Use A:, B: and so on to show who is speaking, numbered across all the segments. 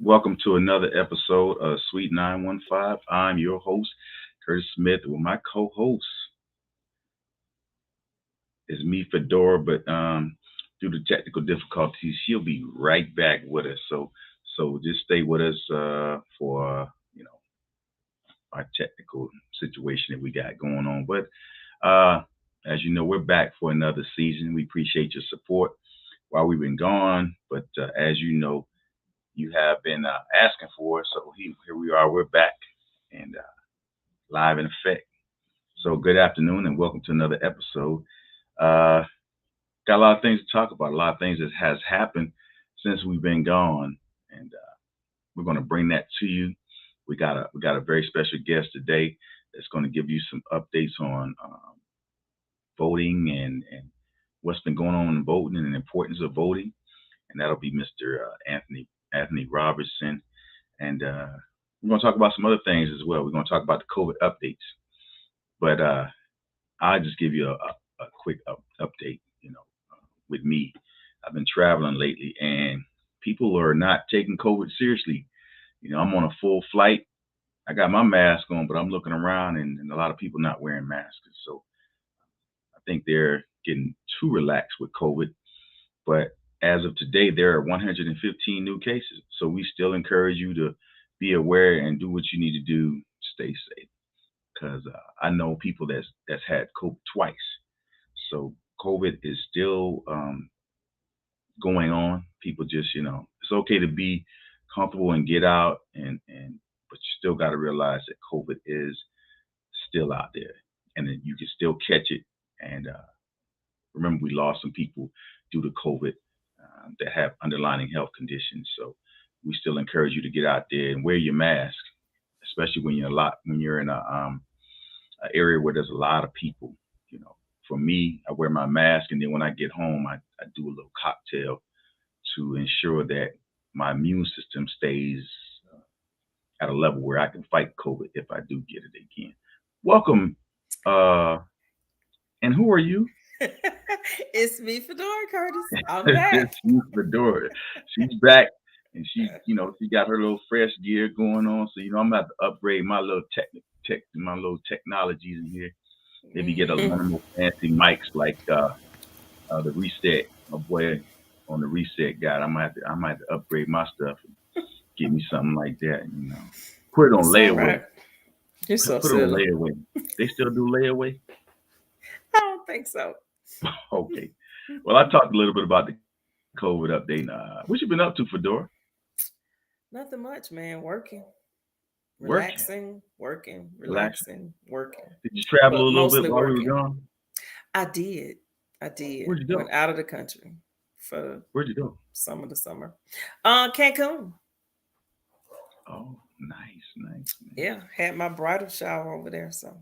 A: Welcome to another episode of Sweet 915. I'm your host, Curtis Smith. Well, my co-host is me, Fedora, but due to technical difficulties, she'll be right back with us. So just stay with us for our technical situation that we got going on. But as you know, we're back for another season. We appreciate your support while we've been gone. But as you know, you have been asking for. So here we are. We're back and live in effect. So good afternoon and welcome to another episode. Got a lot of things to talk about. A lot of things that has happened since we've been gone, and we're going to bring that to you. We got a very special guest today that's going to give you some updates on voting and what's been going on in voting and the importance of voting, and that'll be Mr. Anthony Robertson, and we're going to talk about some other things as well. We're going to talk about the COVID updates, but I'll just give you a quick update. With me, I've been traveling lately, and people are not taking COVID seriously. I'm on a full flight. I got my mask on, but I'm looking around, and a lot of people not wearing masks. So I think they're getting too relaxed with COVID. But as of today, there are 115 new cases. So we still encourage you to be aware and do what you need to do to stay safe. Because I know people that's had COVID twice. So COVID is still going on. People just, it's okay to be comfortable and get out, but you still got to realize that COVID is still out there, and that you can still catch it. And remember, we lost some people due to COVID that have underlying health conditions. So we still encourage you to get out there and wear your mask, especially when you're in a area where there's a lot of people. For me, I wear my mask, and then when I get home, I do a little cocktail to ensure that my immune system stays at a level where I can fight COVID if I do get it again. Welcome. And who are you?
B: It's me, Fedora Curtis. I'm back.
A: She's Fedora. She's back, and she got her little fresh gear going on. So I'm about to upgrade my little my little technologies in here. Maybe get one of those fancy mics like the Reset. My boy on the Reset guy. I might have to upgrade my stuff and get me something like that. Put it on layaway.
B: Right. You're so
A: Put it on layaway. They still do layaway?
B: I don't think so.
A: Okay. Well, I talked a little bit about the COVID update. What you been up to, Fedora?
B: Nothing much, man. Working. Relaxing, working.
A: Did you travel a little bit while we were gone?
B: I did.
A: Where'd you go?
B: Went out of the country for
A: Where'd you go?
B: Some of the summer. Cancun.
A: Oh, nice.
B: Yeah, had my bridal shower over there. So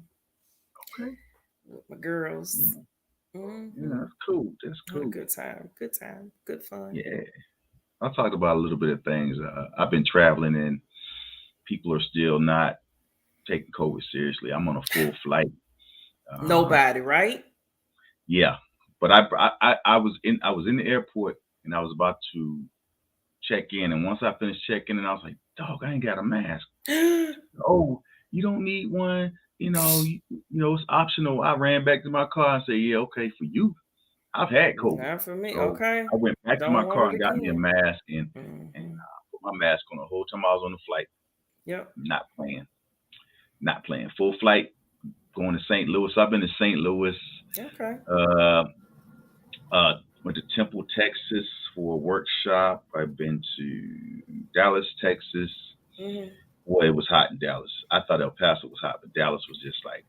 A: okay,
B: with my girls.
A: Yeah. Mm-hmm. Yeah, that's cool.
B: Good time, good fun.
A: Yeah, I'll talk about a little bit of things. I've been traveling, and people are still not taking COVID seriously. I'm on a full flight.
B: Nobody, right?
A: Yeah, but I was in the airport, and I was about to check in, and once I finished checking in, I was like, dog, I ain't got a mask. Oh, you don't need one. It's optional. I ran back to my car and said, yeah, okay, for you. I've had COVID.
B: Not for me.
A: So
B: okay.
A: I went back to my car and got me a mask and put my mask on the whole time I was on the flight.
B: Yep.
A: Not playing. Full flight, going to St. Louis. I've been to St. Louis.
B: Okay.
A: Went to Temple, Texas for a workshop. I've been to Dallas, Texas.
B: Mm-hmm.
A: Boy, it was hot in Dallas. I thought El Paso was hot, but Dallas was just like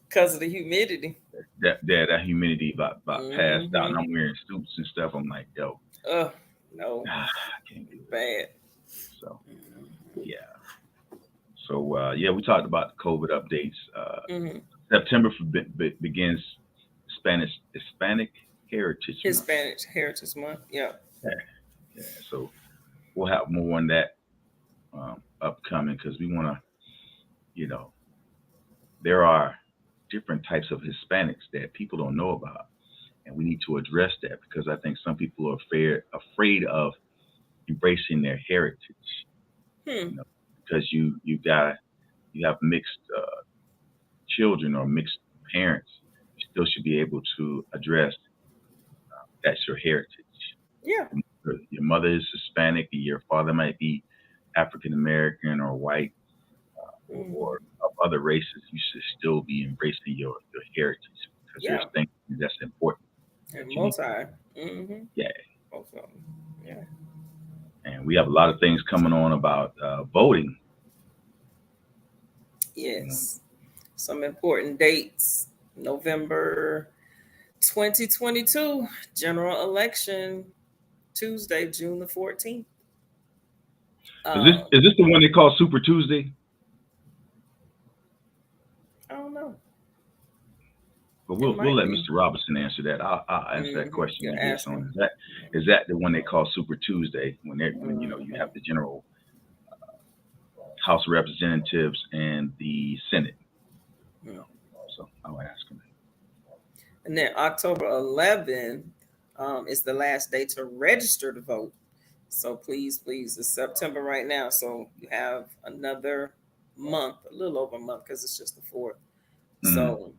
B: because of the humidity.
A: That humidity about passed out, and I'm wearing suits and stuff. I'm like, yo,
B: no,
A: I can't do it.
B: Bad.
A: So, yeah. So, we talked about the COVID updates. September begins Hispanic
B: Heritage Month. Yeah.
A: So we'll have more on that upcoming, because we want to, there are different types of Hispanics that people don't know about, and we need to address that, because I think some people are afraid of embracing their heritage. You know, because you have mixed children or mixed parents, you still should be able to address that's your heritage.
B: Yeah.
A: Your mother is Hispanic, your father might be African American or white or of other races. You should still be embracing your heritage because there's things that's important.
B: And multi.
A: Yeah.
B: Both of them. Yeah.
A: And we have a lot of things coming on about voting.
B: Yes. Some important dates. November 2022 general election, Tuesday, June the 14th.
A: Is this the one they call Super Tuesday?
B: I don't know.
A: But we'll let Mr. Robinson answer that. I'll answer that question when he gets on. Is that the one they call Super Tuesday when you have the general House of Representatives and the Senate? So I'll ask him.
B: And then October 11th is the last day to register to vote. So please, it's September right now. So you have another month, a little over a month, because it's just the 4th. So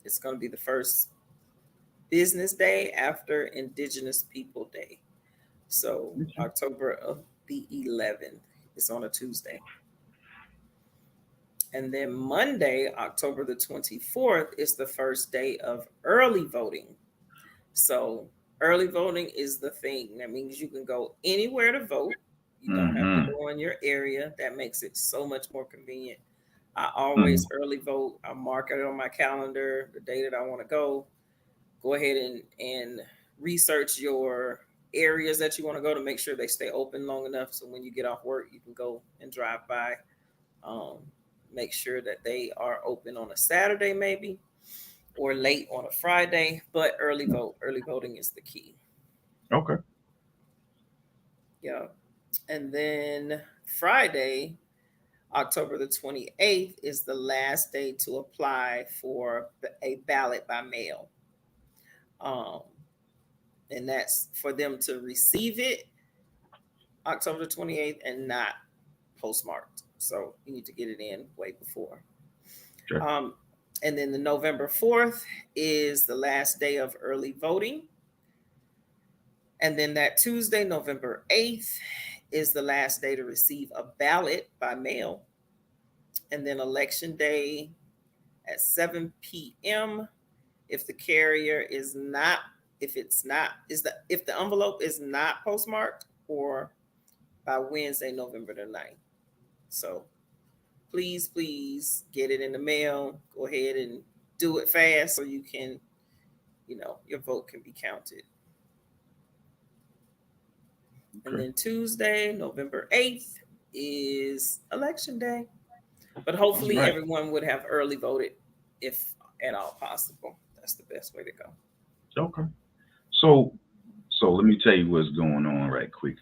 B: it's going to be the first business day after Indigenous People Day. So October of the 11th. It's on a Tuesday. And then Monday, October the 24th, is the first day of early voting. So early voting is the thing. That means you can go anywhere to vote. You don't have to go in your area. That makes it so much more convenient. I always early vote. I mark it on my calendar, the day that I want to go. Go ahead and research your areas that you want to go to make sure they stay open long enough. So when you get off work, you can go and drive by. Make sure that they are open on a Saturday maybe or late on a Friday, but early voting is the key.
A: Okay.
B: Yeah. And then Friday, October the 28th is the last day to apply for a ballot by mail. And that's for them to receive it October the 28th and not postmarked. So you need to get it in way before.
A: Sure.
B: And then the November 4th is the last day of early voting. And then that Tuesday, November 8th, is the last day to receive a ballot by mail. And then election day at 7 p.m. If the carrier is not, if the envelope is not postmarked, or by Wednesday, November the 9th. So please get it in the mail. Go ahead and do it fast so you can, your vote can be counted. Okay. And then Tuesday, November 8th is election day. But hopefully everyone would have early voted if at all possible. That's the best way to go.
A: Okay. So let me tell you what's going on right quick.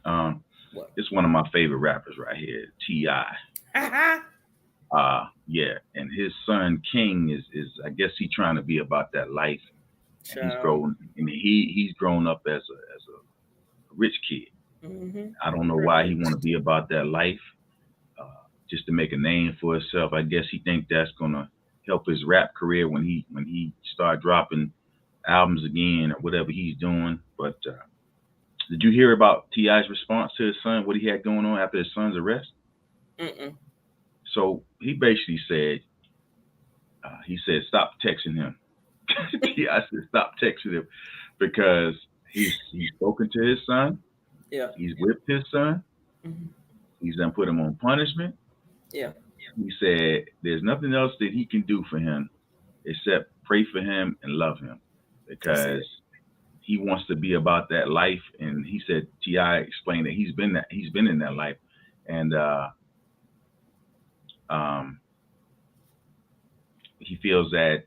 A: It's one of my favorite rappers right here, T.I. Yeah, and his son King is I guess he's trying to be about that life. And he's grown up as a rich kid. I don't know why he want to be about that life, just to make a name for himself. I guess he think that's gonna help his rap career when he start dropping albums again or whatever he's doing. But did you hear about T.I.'s response to his son? What he had going on after his son's arrest? So he basically said, stop texting him. T.I. said, stop texting him because he's spoken to his son.
B: Yeah.
A: He's whipped his son. He's done put him on punishment.
B: Yeah.
A: He said there's nothing else that he can do for him except pray for him and love him because he wants to be about that life. And he said T.I. explained that he's been in that life, and he feels that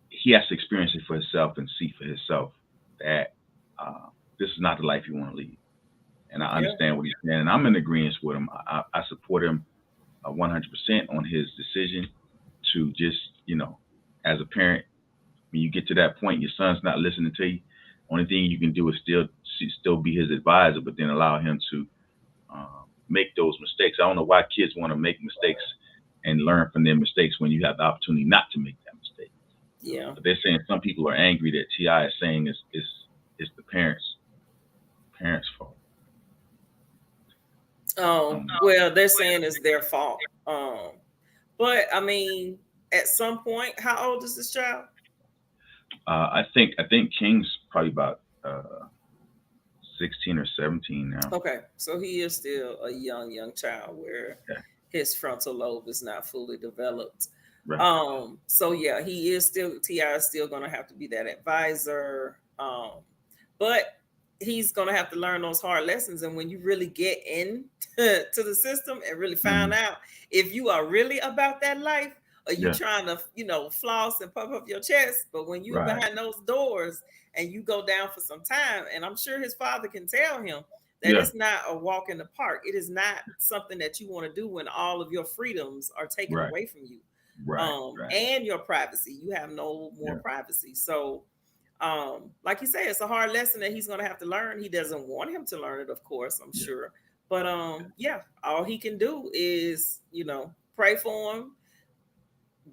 A: he has to experience it for himself and see for himself that this is not the life you want to lead. And I understand what he's saying, and I'm in agreement with him. I support him 100% on his decision to just, as a parent, when you get to that point, your son's not listening to you. Only thing you can do is still be his advisor, but then allow him to make those mistakes. I don't know why kids want to make mistakes and learn from their mistakes when you have the opportunity not to make that mistake.
B: Yeah.
A: But they're saying some people are angry that T.I. is saying it's the parents' fault.
B: Well, they're saying it's their fault. But I mean, at some point, how old is this child?
A: I think King's probably about 16 or 17 now.
B: Okay, so he is still a young child where his frontal lobe is not fully developed. Right. So yeah, T.I. is still going to have to be that advisor. But he's going to have to learn those hard lessons. And when you really get into the system and really find out if you are really about that life, or you trying to, floss and puff up your chest, but when you're behind those doors and you go down for some time, and I'm sure his father can tell him that it's not a walk in the park. It is not something that you want to do when all of your freedoms are taken away from you. And your privacy. You have no more privacy. So, like you say, it's a hard lesson that he's going to have to learn. He doesn't want him to learn it, of course, I'm sure. But all he can do is, pray for him,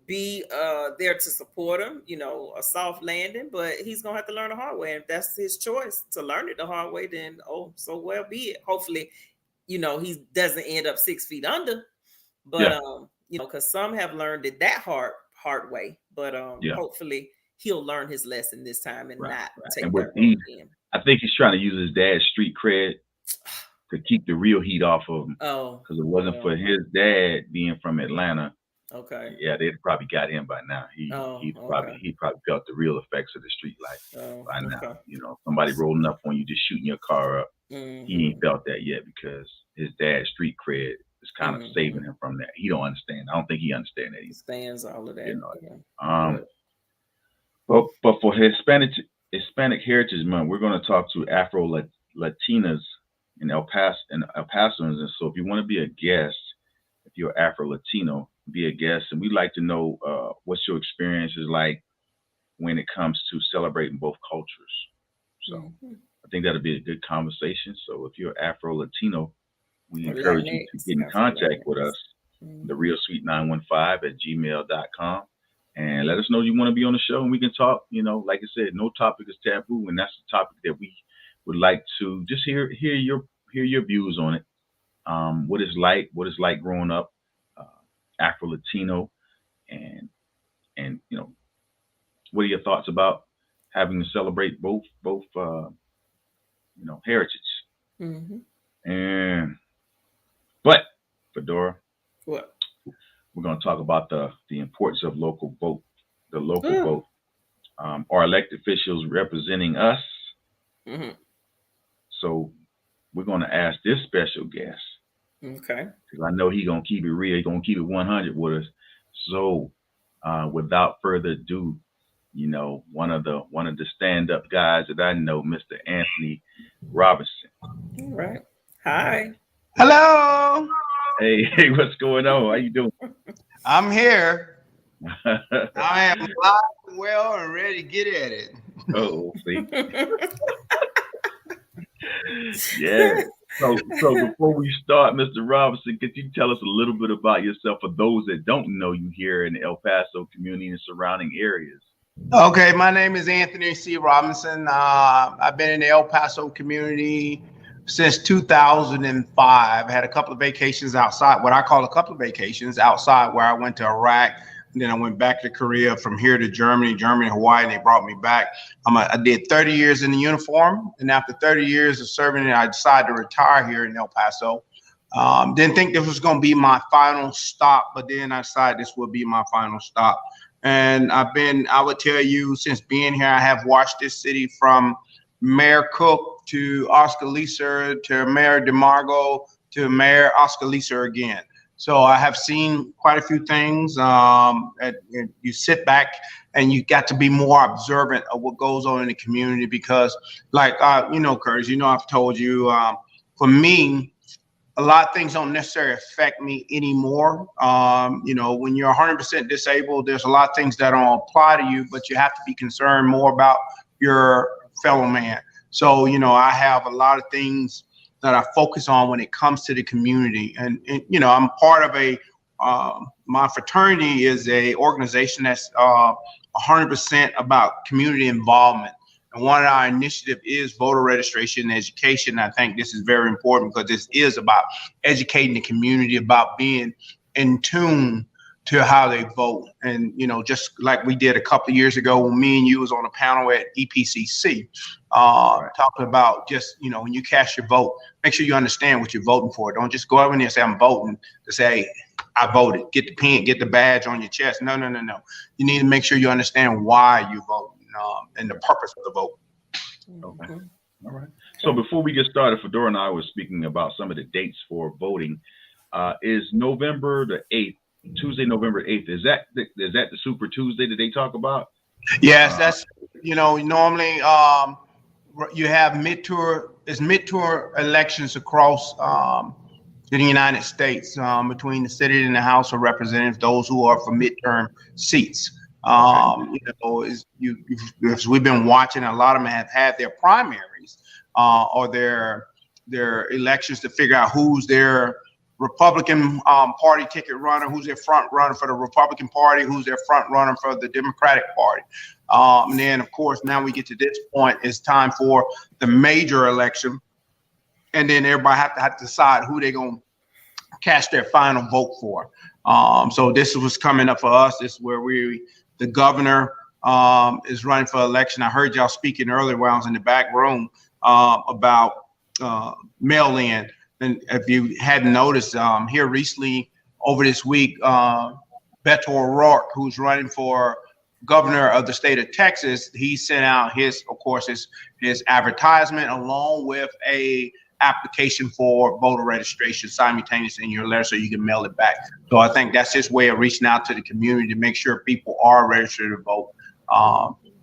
B: be there to support him, a soft landing, but he's gonna have to learn the hard way. And if that's his choice to learn it the hard way, then so well be it. Hopefully, he doesn't end up 6 feet under. But because some have learned it that hard way. But hopefully he'll learn his lesson this time and not take that road again.
A: I think he's trying to use his dad's street cred to keep the real heat off of him. Oh, because it wasn't for his dad being from Atlanta.
B: Okay.
A: Yeah, they'd probably got him by now. He probably felt the real effects of the street life by now. Somebody rolling up on you, just shooting your car up. He ain't felt that yet because his dad's street cred is kind of saving him from that. He don't understand. I don't think he understands that. He
B: stands all of that.
A: But for Hispanic Heritage Month, we're going to talk to Afro-Latinas in El Pasoans. And so if you want to be a guest, if you're Afro-Latino, be a guest, and we'd like to know what's your experience is like when it comes to celebrating both cultures. So I think that'll be a good conversation. So if you're Afro-Latino, we encourage you to get in contact with us, therealsweet915@gmail.com, and let us know you want to be on the show, and we can talk. Like I said, no topic is taboo, and that's the topic that we would like to just hear your views on it. What it's like growing up Afro-Latino, and what are your thoughts about having to celebrate both heritage? But Fedora,
B: what
A: we're going to talk about the importance of local vote, the local vote. Our elected officials representing us. So we're going to ask this special guest.
B: Okay.
A: Because I know he's gonna keep it real. He's gonna keep it 100 with us. So, without further ado, one of the stand-up guys that I know, Mr. Anthony Robinson.
B: All right. Hi.
C: Hello.
A: Hey, what's going on? How you doing?
C: I'm here. I am alive and well and ready to get at it.
A: Oh, see. Yeah. So before we start, Mr. Robinson, could you tell us a little bit about yourself for those that don't know you here in the El Paso community and surrounding areas?
C: Okay, my name is Anthony C. Robinson. I've been in the El Paso community since 2005. I had a couple of vacations outside, what I call a couple of vacations outside, where I went to Iraq. And then I went back to Korea, from here to Germany, Hawaii, and they brought me back. I did 30 years in the uniform. And after 30 years of serving, I decided to retire here in El Paso. Didn't think this was going to be my final stop, but then I decided this would be my final stop. And I would tell you, since being here, I have watched this city from Mayor Cook to Oscar Leeser to Mayor DeMargo to Mayor Oscar Leeser again. So I have seen quite a few things. You sit back and you got to be more observant of what goes on in the community, because Curtis, I've told you, for me, a lot of things don't necessarily affect me anymore. When you're 100% disabled, there's a lot of things that don't apply to you, but you have to be concerned more about your fellow man. So, I have a lot of things that I focus on when it comes to the community. And I'm part of my fraternity is a organization that's 100% about community involvement. And one of our initiatives is voter registration and education. I think this is very important because this is about educating the community, about being in tune to how they vote. And, just like we did a couple of years ago when me and you was on a panel at EPCC, talking about just, when you cast your vote, make sure you understand what you're voting for. Don't just go over there and say, I'm voting, to say, I voted. Get the pen, get the badge on your chest. No. You need to make sure you understand why you vote and the purpose of the vote.
A: Okay. All right. So before we get started, Fedora and I were speaking about some of the dates for voting. Is November the 8th, Tuesday, November 8th, is that the Super Tuesday that they talk about?
C: Yes, that's, normally you have mid-tour elections across the United States between the Senate and the House of Representatives, those who are for midterm seats. As we've been watching, a lot of them have had their primaries or their elections to figure out who's their Republican Party ticket runner, who's their front runner for the Republican Party, who's their front runner for the Democratic Party. And then, of course, now we get to this point, it's time for the major election. And then everybody have to decide who they're going to cast their final vote for. So this was coming up for us. This is where the governor is running for election. I heard y'all speaking earlier while I was in the back room about mail-in. And if you hadn't noticed, here recently over this week, Beto O'Rourke, who's running for governor of the state of Texas, he sent out his advertisement along with a application for voter registration simultaneously in your letter so you can mail it back. So I think that's his way of reaching out to the community to make sure people are registered to vote,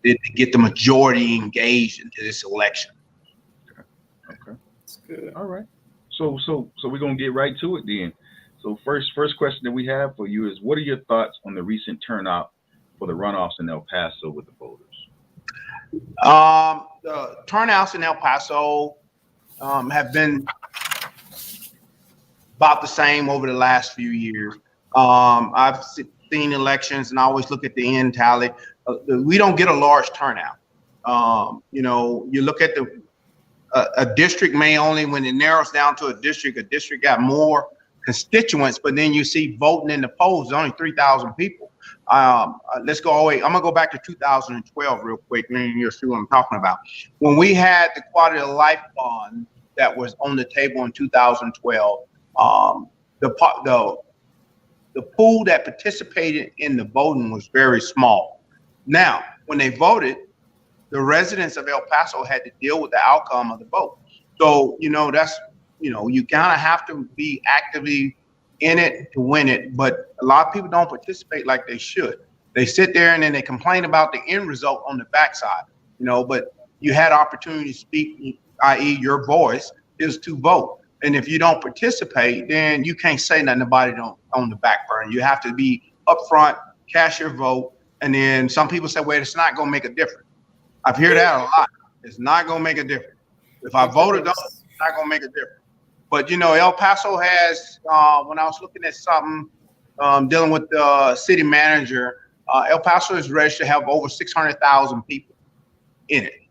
C: to get the majority engaged into this election.
A: Okay. That's good. All right. So we're gonna get right to it then. So first question that we have for you is, what are your thoughts on the recent turnout for the runoffs in El Paso with the voters?
C: The turnouts in El Paso have been about the same over the last few years. I've seen elections, and I always look at the end tally. We don't get a large turnout. You look at a district may only, when it narrows down to a district got more constituents, but then you see voting in the polls, only 3,000 people. Let's go away. I'm gonna go back to 2012 real quick, and you'll see what I'm talking about. When we had the quality of life bond that was on the table in 2012, the pool that participated in the voting was very small. Now, when they voted, the residents of El Paso had to deal with the outcome of the vote. So, that's, you kind of have to be actively in it to win it. But a lot of people don't participate like they should. They sit there and then they complain about the end result on the backside, but you had opportunity to speak, i.e. your voice is to vote. And if you don't participate, then you can't say nothing about it on the back burner. You have to be upfront, cast your vote. And then some people say, well, it's not going to make a difference. I've heard that a lot. It's not going to make a difference. If I vote or don't, it's not going to make a difference. But, El Paso has, when I was looking at something dealing with the city manager, El Paso is registered to have over 600,000 people in it.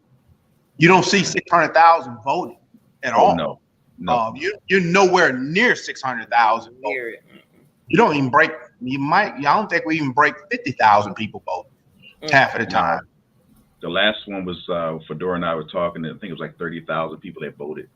C: You don't see 600,000 voting at all.
A: No.
C: You're nowhere near 600,000 voting. You don't even break, I don't think we even break 50,000 people voting half of the time.
A: The last one was Fedora and I were talking, and I think it was like 30,000 people that voted.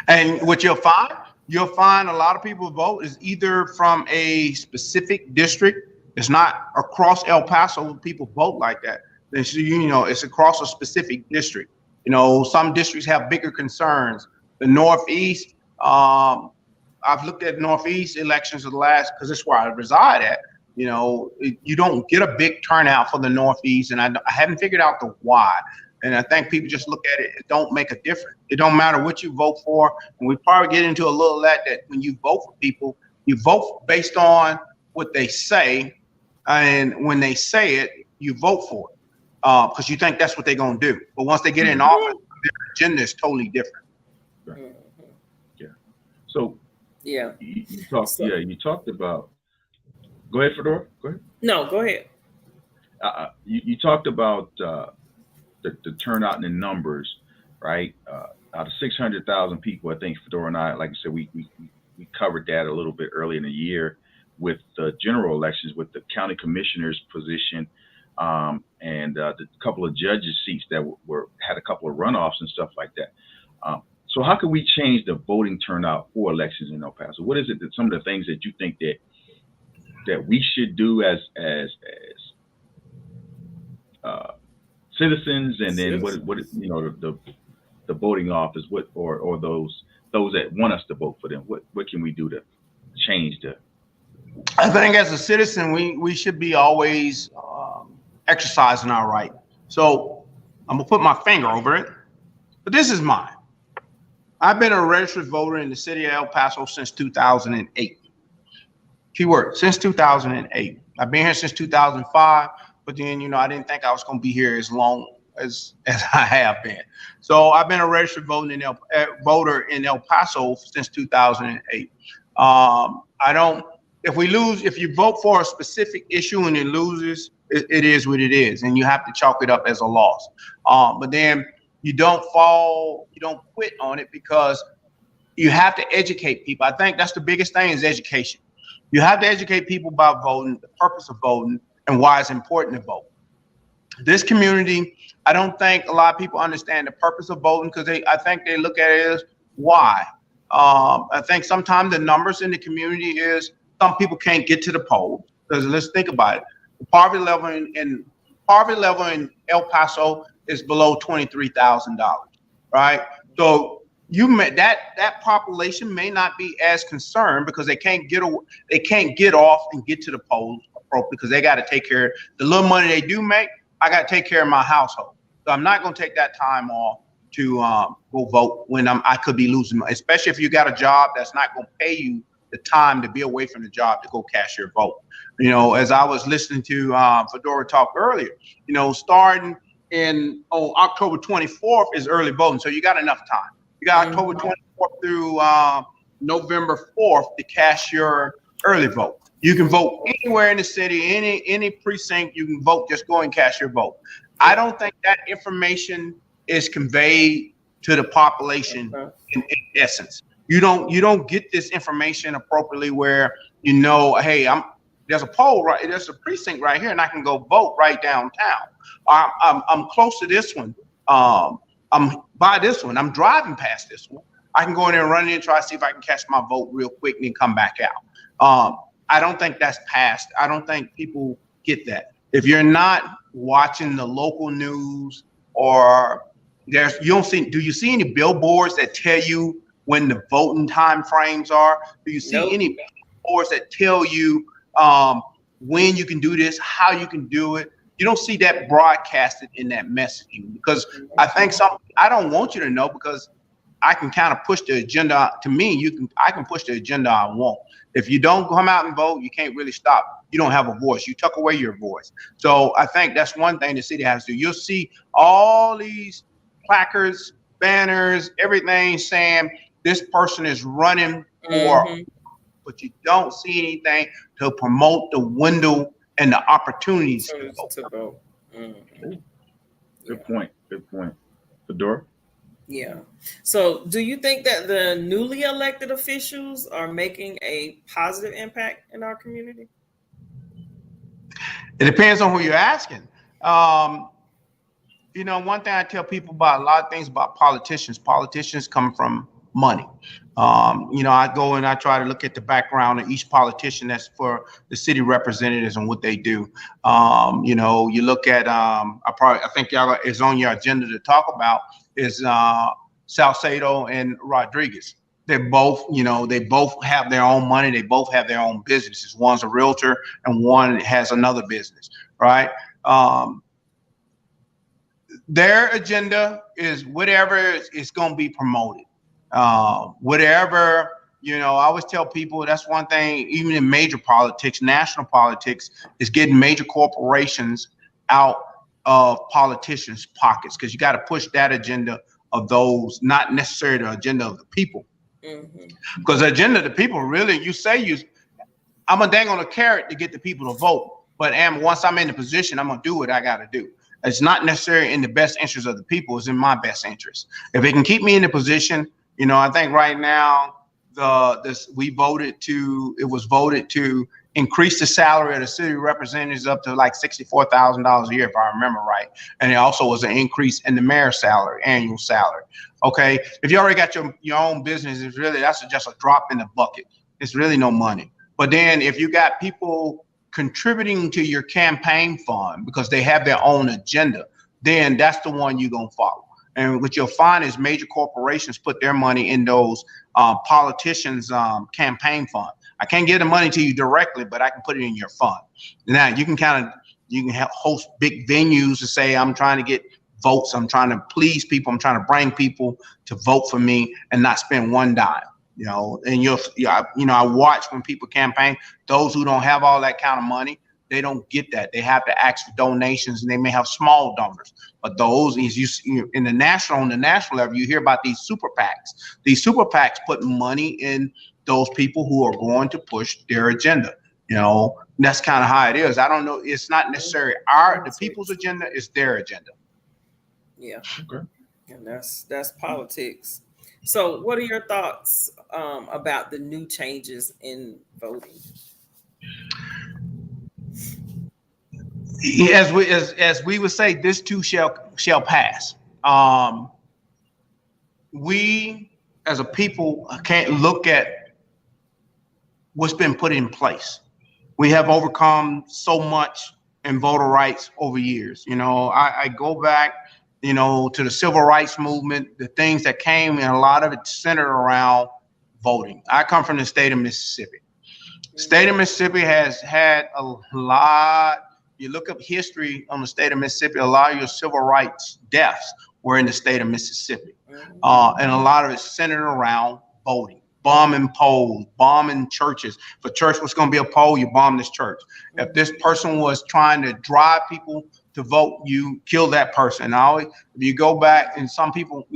C: And what you'll find a lot of people vote is either from a specific district. It's not across El Paso people vote like that. It's across a specific district. Some districts have bigger concerns. The Northeast, I've looked at Northeast elections of the last, because it's where I reside at. You don't get a big turnout for the Northeast, and I haven't figured out the why. And I think people just look at it. It don't make a difference. It don't matter what you vote for. And we probably get into a little of that when you vote for people, you vote based on what they say, and when they say it, you vote for it because you think that's what they're gonna do. But once they get in office, their agenda is totally different.
A: Right. Yeah. So
B: yeah,
A: you talked about. Go ahead, Fedora. Go ahead.
B: no, go ahead.
A: You talked about the turnout in the numbers, right? Out of 600,000 people, I think Fedora and I, like I said, we covered that a little bit early in the year with the general elections, with the county commissioner's position, and the couple of judges' seats that had a couple of runoffs and stuff like that. So how can we change the voting turnout for elections in El Paso? What is it that some of the things that you think that we should do as citizens, and then what the voting office, or those that want us to vote for them, what can we do to change the?
C: I think as a citizen, we should be always exercising our right. So I'm gonna put my finger over it, but this is mine. I've been a registered voter in the city of El Paso since 2008. Keyword, since 2008. I've been here since 2005, but then, I didn't think I was going to be here as long as I have been. So I've been a registered voter in El Paso since 2008. If you vote for a specific issue and it loses, it is what it is, and you have to chalk it up as a loss. But then you don't quit on it, because you have to educate people. I think that's the biggest thing, is education. You have to educate people about voting, the purpose of voting, and why it's important to vote. This community, I don't think a lot of people understand the purpose of voting, because I think they look at it as why. I think sometimes the numbers in the community is some people can't get to the polls, because let's think about it. The poverty level in El Paso is below $23,000, right? So that population may not be as concerned, because they can't get off and get to the polls appropriately, because they got to take care of the little money they do make. I got to take care of my household, so I'm not going to take that time off to go vote when I could be losing money, especially if you got a job that's not going to pay you the time to be away from the job to go cast your vote. As I was listening to Fedora talk earlier, starting on October 24th is early voting, so you got enough time. You got October 24th through November 4th to cast your early vote. You can vote anywhere in the city, any precinct. You can vote. Just go and cast your vote. I don't think that information is conveyed to the population in essence. You don't get this information appropriately, where hey, there's a poll right, there's a precinct right here, and I can go vote right downtown. I'm close to this one. I'm by this one. I'm driving past this one. I can go in there and run in and try to see if I can catch my vote real quick and then come back out. I don't think that's passed. I don't think people get that. If you're not watching the local news, or do you see any billboards that tell you when the voting time frames are? Do you see any billboards that tell you when you can do this, how you can do it? You don't see that broadcasted in that messaging, because I think I don't want you to know, because I can kind of push the agenda. To me, I can push the agenda I want. If you don't come out and vote, you can't really stop. You don't have a voice. You tuck away your voice. So I think that's one thing the city has to do. You'll see all these placards, banners, everything saying this person is running for, but you don't see anything to promote the window and the opportunities to vote.
A: Good point. Fedora?
B: Yeah. So do you think that the newly elected officials are making a positive impact in our community?
C: It depends on who you're asking. One thing I tell people about a lot of things about politicians come from money. I go and I try to look at the background of each politician that's for the city representatives and what they do. You look at, I think y'all is on your agenda to talk about is Salcedo and Rodriguez. They're both, they both have their own money. They both have their own businesses. One's a realtor and one has another business, right? Their agenda is whatever is going to be promoted. Whatever, I always tell people that's one thing, even in major politics, national politics, is getting major corporations out of politicians' pockets, because you got to push that agenda of those, not necessarily the agenda of the people.
B: Mm-hmm.
C: Because the agenda of the people, really, I'm a dang on a carrot to get the people to vote. But once I'm in the position, I'm going to do what I got to do. It's not necessarily in the best interest of the people. It's in my best interest. If it can keep me in the position, I think right now, it was voted to increase the salary of the city representatives up to like $64,000 a year, if I remember right. And it also was an increase in the mayor's salary, annual salary. Okay. If you already got your own business, that's just a drop in the bucket. It's really no money. But then if you got people contributing to your campaign fund because they have their own agenda, then that's the one you're going to follow. And what you'll find is major corporations put their money in those politicians' campaign fund. I can't give the money to you directly, but I can put it in your fund. Now you can host big venues to say, I'm trying to get votes. I'm trying to please people. I'm trying to bring people to vote for me and not spend one dime. And I watch when people campaign, those who don't have all that kind of money, they don't get that. They have to ask for donations, and they may have small donors. But those on the national level, you hear about these super PACs. These super PACs put money in those people who are going to push their agenda. That's kind of how it is. I don't know. It's not necessarily the people's agenda. It's their agenda.
B: Yeah.
A: Okay.
B: And that's politics. So what are your thoughts about the new changes in voting?
C: As we would say, this too shall pass. We as a people can't look at what's been put in place. We have overcome so much in voter rights over years. I go back, to the civil rights movement, the things that came, and a lot of it centered around voting. I come from the state of Mississippi. The state of Mississippi has had a lot. You look up history on the state of Mississippi, a lot of your civil rights deaths were in the state of Mississippi. And a lot of it centered around voting, bombing polls, bombing churches. If a church was going to be a poll, you bomb this church. If this person was trying to drive people to vote, you kill that person. If you go back, and some people,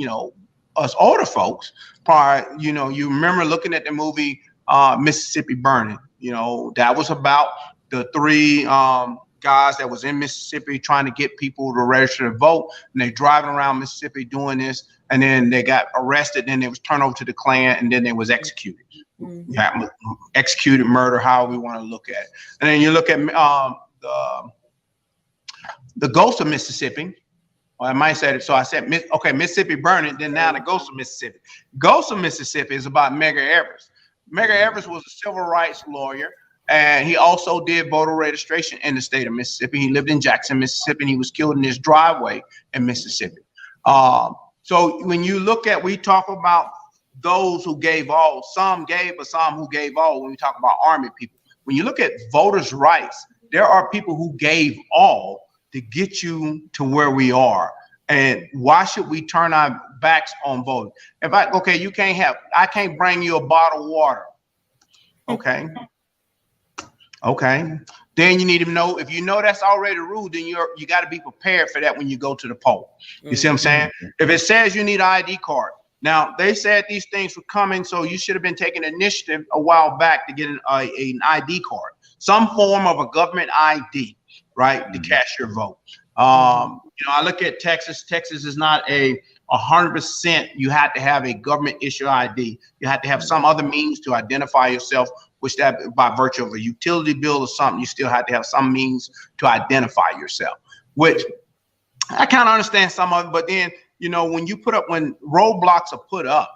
C: us older folks, probably, you remember looking at the movie Mississippi Burning. That was about the three guys that was in Mississippi trying to get people to register to vote, and they driving around Mississippi doing this, and then they got arrested, and then they was turned over to the Klan, and then they was executed. Executed, murder, however we want to look at it. And then you look at the Ghost of Mississippi. Well, I might say it. So I said, Mississippi Burning, then now the Ghost of Mississippi. Ghost of Mississippi is about Medgar Evers. Medgar Evers was a civil rights lawyer, and he also did voter registration in the state of Mississippi. He lived in Jackson, Mississippi, and he was killed in his driveway in Mississippi. So when you look at, we talk about those who gave all, some gave, but some who gave all when we talk about Army people. When you look at voters' rights, there are people who gave all to get you to where we are. And why should we turn our backs on voting? I can't bring you a bottle of water. Okay. Then you need to know, if you know that's already a rule, then you got to be prepared for that when you go to the poll. You see what I'm saying? If it says you need an ID card, now they said these things were coming, so you should have been taking initiative a while back to get an ID card, some form of a government ID, right, to cast your vote. I look at Texas. Texas is not 100%. You have to have a government issue ID. You have to have some other means to identify yourself, which that by virtue of a utility bill or something, you still have to have some means to identify yourself, which I kind of understand some of it. But then, when roadblocks are put up,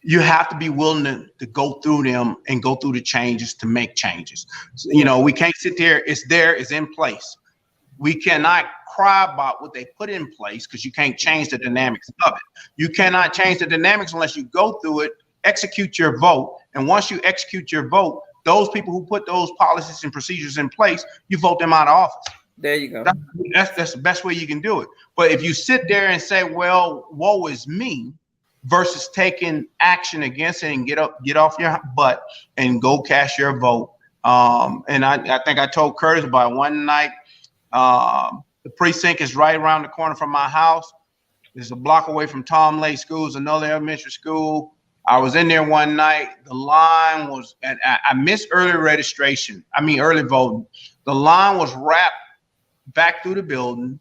C: you have to be willing to go through them and go through the changes to make changes. So, we can't sit there. It's in place. We cannot cry about what they put in place because you can't change the dynamics of it. You cannot change the dynamics unless you go through it, execute your vote. And once you execute your vote, those people who put those policies and procedures in place, you vote them out of office.
B: There you go.
C: That's the best way you can do it. But if you sit there and say, well, woe is me, versus taking action against it and get off your butt and go cast your vote. And I think I told Curtis about one night, the precinct is right around the corner from my house. It's a block away from Tom Lake School. It's another elementary school. I was in there one night. The line was, and I missed early registration. I mean, early voting. The line was wrapped back through the building.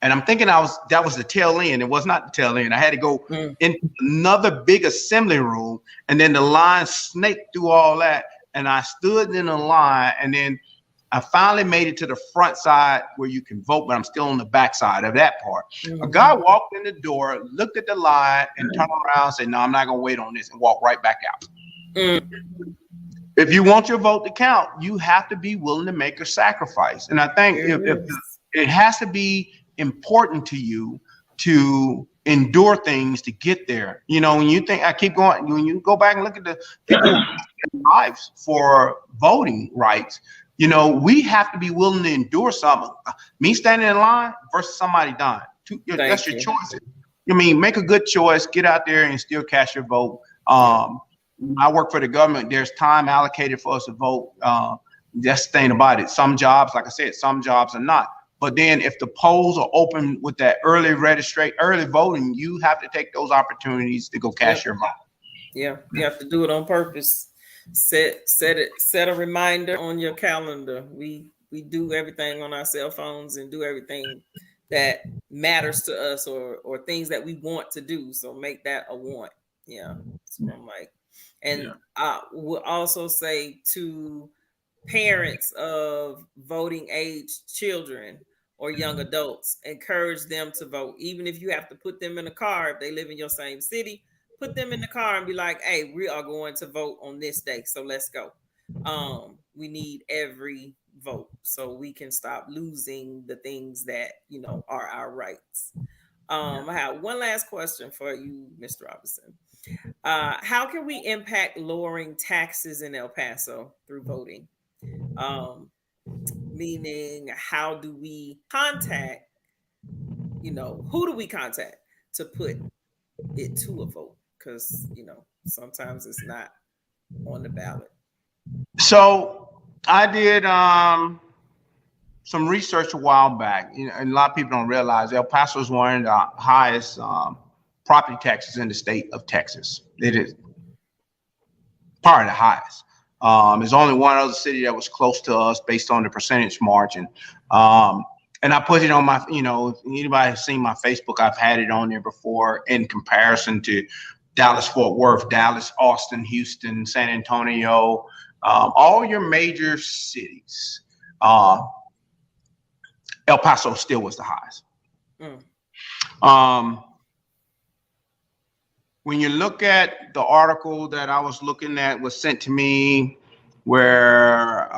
C: And I'm thinking that was the tail end. It was not the tail end. I had to go into another big assembly room, and then the line snaked through all that. And I stood in the line, and then I finally made it to the front side where you can vote, but I'm still on the back side of that part. A guy walked in the door, looked at the line, and turned around and said, "No, I'm not gonna wait on this," and walked right back out. If you want your vote to count, you have to be willing to make a sacrifice. And I think if it has to be important to you to endure things to get there. You know, when you think, I keep going, when you go back and look at the people's lives for voting rights, you know, we have to be willing to endure something. Me standing in line versus somebody dying. That's your choice. I mean, make a good choice, get out there and still cast your vote. I work for the government. There's time allocated for us to vote. That's the thing about it. Some jobs, like I said, some jobs are not. But then if the polls are open with that early voting, you have to take those opportunities to go cast your vote.
B: Yeah, you have to do it on purpose. Set a reminder on your calendar. We do everything on our cell phones and do everything that matters to us or things that we want to do. So make that a want. Yeah. So I'm like, and I will also say to parents of voting age children or young adults, encourage them to vote. Even if you have to put them in a car, if they live in your same city, put them in the car and be like, "Hey, we are going to vote on this day, so let's go." We need every vote so we can stop losing the things that, you know, are our rights. I have one last question for you, Mr. Robinson. How can we impact lowering taxes in El Paso through voting? Meaning, how do we contact, you know, who do we contact to put it to a vote? Because, you know, sometimes it's not on the ballot. So
C: I did some research a while back, you know, and a lot of people don't realize El Paso is one of the highest property taxes in the state of Texas. It is part of the highest. There's only one other city that was close to us based on the percentage margin. And I put it on my, you know, if anybody has seen my Facebook, I've had it on there before in comparison to Dallas, Fort Worth, Dallas, Austin, Houston, San Antonio, all your major cities. El Paso still was the highest. When you look at the article that I was looking at was sent to me where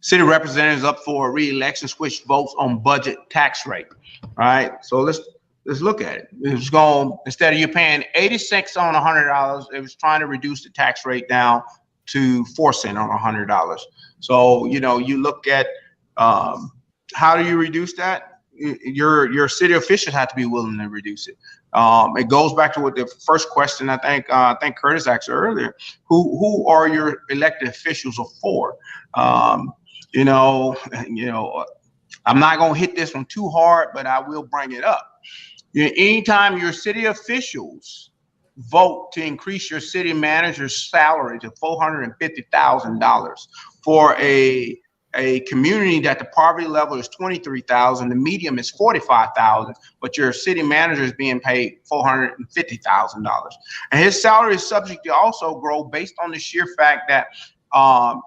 C: city representatives up for re-election switch votes on budget tax rate. All right, so let's look at it. It was going, instead of you paying 86 on $100, it was trying to reduce the tax rate down to 4 cents on $100. So, you know, you look at how do you reduce that? Your city officials have to be willing to reduce it. It goes back to what the first question I think Curtis asked earlier. Who are your elected officials for? You know, I'm not gonna hit this one too hard, but I will bring it up. Anytime your city officials vote to increase your city manager's salary to $450,000 for a community that the poverty level is 23,000, the medium is 45,000, but your city manager is being paid $450,000, and his salary is subject to also grow based on the sheer fact that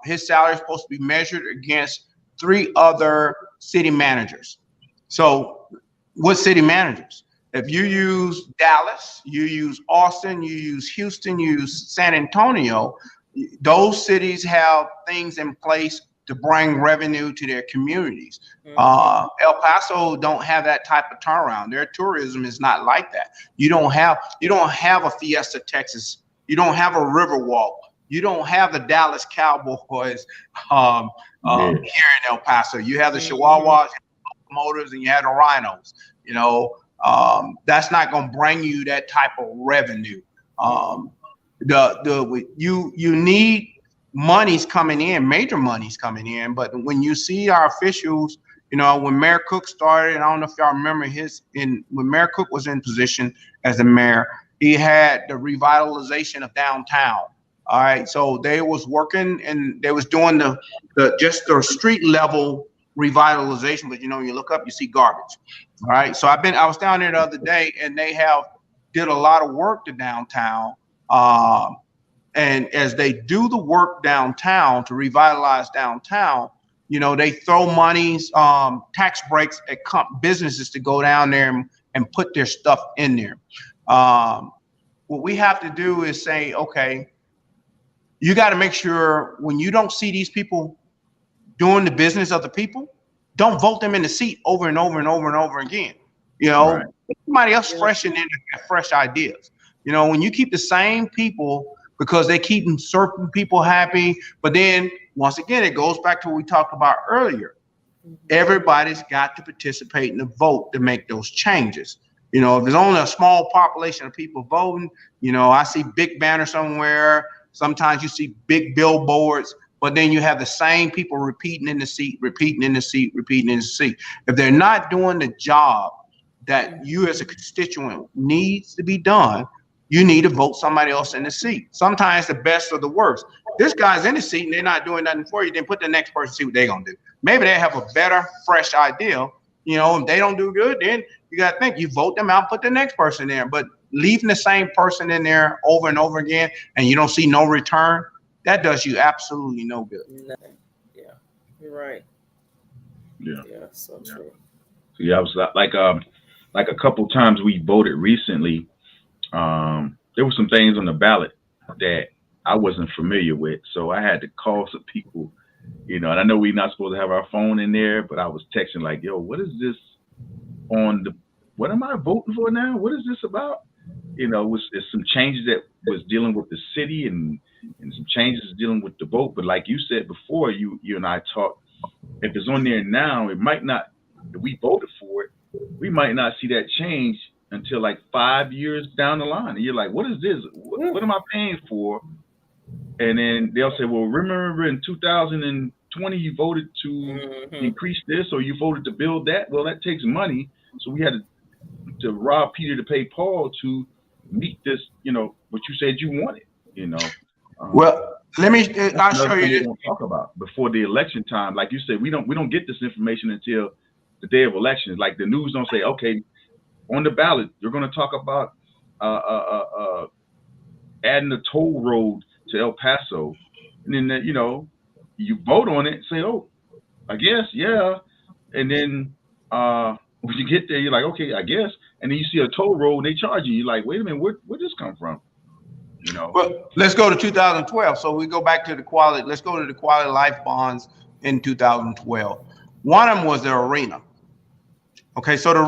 C: his salary is supposed to be measured against 3 other city managers. So, what city managers? If you use Dallas, you use Austin, you use Houston, you use San Antonio, those cities have things in place to bring revenue to their communities. El Paso don't have that type of turnaround. Their tourism is not like that. You don't have a Fiesta Texas. You don't have a Riverwalk. You don't have the Dallas Cowboys here in El Paso. You have the Chihuahuas, locomotives, and you have the Rhinos. You know, that's not going to bring you that type of revenue. You need money's coming in, major money's coming in, but when you see our officials You know, when Mayor Cook started, and I don't know if y'all remember when Mayor Cook was in position as the mayor, he had the revitalization of downtown. All right, so they was working and they was doing the just the street level revitalization, but you know, you look up, you see garbage. All right, so I was down there the other day, and they did a lot of work to downtown. And as they do the work downtown to revitalize downtown, you know, they throw monies, tax breaks at businesses to go down there and put their stuff in there. What we have to do is say, okay, you got to make sure when you don't see these people doing the business of the people, don't vote them in the seat over and over and over and over again. You know, right. Somebody else fresh in there that fresh ideas. You know, when you keep the same people because they keep certain people happy, but then once again, it goes back to what we talked about earlier. Everybody's got to participate in the vote to make those changes. You know, if there's only a small population of people voting, you know, I see big banners somewhere. Sometimes you see big billboards, but then you have the same people repeating in the seat, repeating in the seat, repeating in the seat. If they're not doing the job that you as a constituent needs to be done, you need to vote somebody else in the seat. Sometimes the best or the worst. This guy's in the seat and they're not doing nothing for you, then put the next person, see what they're gonna do. Maybe they have a better, fresh idea. You know, if they don't do good, then you gotta think, you vote them out, put the next person there. But leaving the same person in there over and over again and you don't see no return, that does you absolutely no good.
B: Yeah, you're right.
A: Yeah,
B: so true.
A: So yeah, I was like a couple times we voted recently. There were some things on the ballot that I wasn't familiar with, so I had to call some people, you know, and I know we're not supposed to have our phone in there, but I was texting like, yo, what is this what am I voting for now? What is this about? You know, it's some changes that was dealing with the city and some changes dealing with the vote. But like you said before, you and I talked, if it's on there now, it might not, if we voted for it, we might not see that change until like 5 years down the line. And you're like, what is this? What am I paying for? And then they'll say, well, remember in 2020, you voted to increase this, or you voted to build that. Well, that takes money. So we had to rob Peter to pay Paul to meet this, you know, what you said you wanted, you know.
C: Well, I'll show you this.
A: Talk about before the election time. Like you said, we don't get this information until the day of elections. Like the news don't say, okay, on the ballot, you're going to talk about adding a toll road to El Paso. And then, you know, you vote on it and say, oh, I guess, yeah. And then when you get there, you're like, okay, I guess. And then you see a toll road and they charge you. You're like, wait a minute, where'd this come from? You know.
C: Well, let's go to 2012. So we go back to the quality. Let's go to the quality life bonds in 2012. One of them was the arena. Okay, so the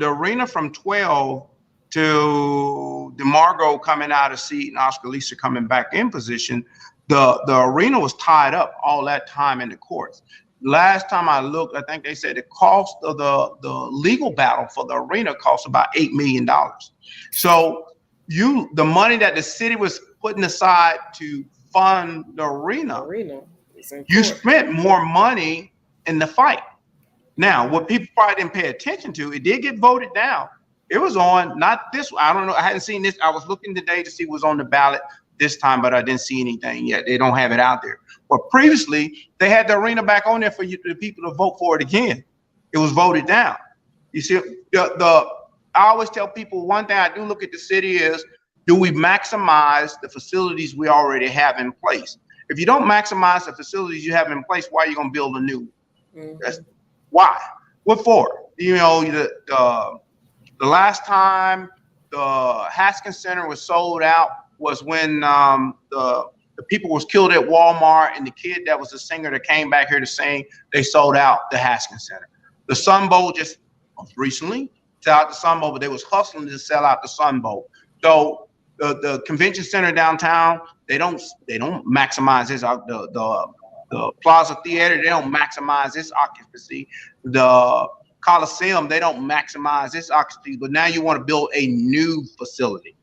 C: arena from 12 to DeMargo coming out of seat and Oscar Lisa coming back in position, the arena was tied up all that time in the courts. Last time I looked, I think they said the cost of the legal battle for the arena cost about $8 million. So the money that the city was putting aside to fund the arena you spent more money in the fight. Now, what people probably didn't pay attention to, it did get voted down. It was on, not this, I don't know, I hadn't seen this. I was looking today to see what was on the ballot this time, but I didn't see anything yet. They don't have it out there. But previously, they had the arena back on there for the people to vote for it again. It was voted down. You see, I always tell people one thing I do look at the city is, do we maximize the facilities we already have in place? If you don't maximize the facilities you have in place, why are you going to build a new? That's why. What for? You know, the last time the Haskins Center was sold out was when the people was killed at Walmart, and the kid that was a singer that came back here to sing, they sold out the Haskins Center. The Sun Bowl just recently sell out the Sun Bowl, but they was hustling to sell out the Sun Bowl. So the convention center downtown, they don't maximize this. The Plaza Theater, they don't maximize its occupancy. The Coliseum, they don't maximize its occupancy. But now you want to build a new facility.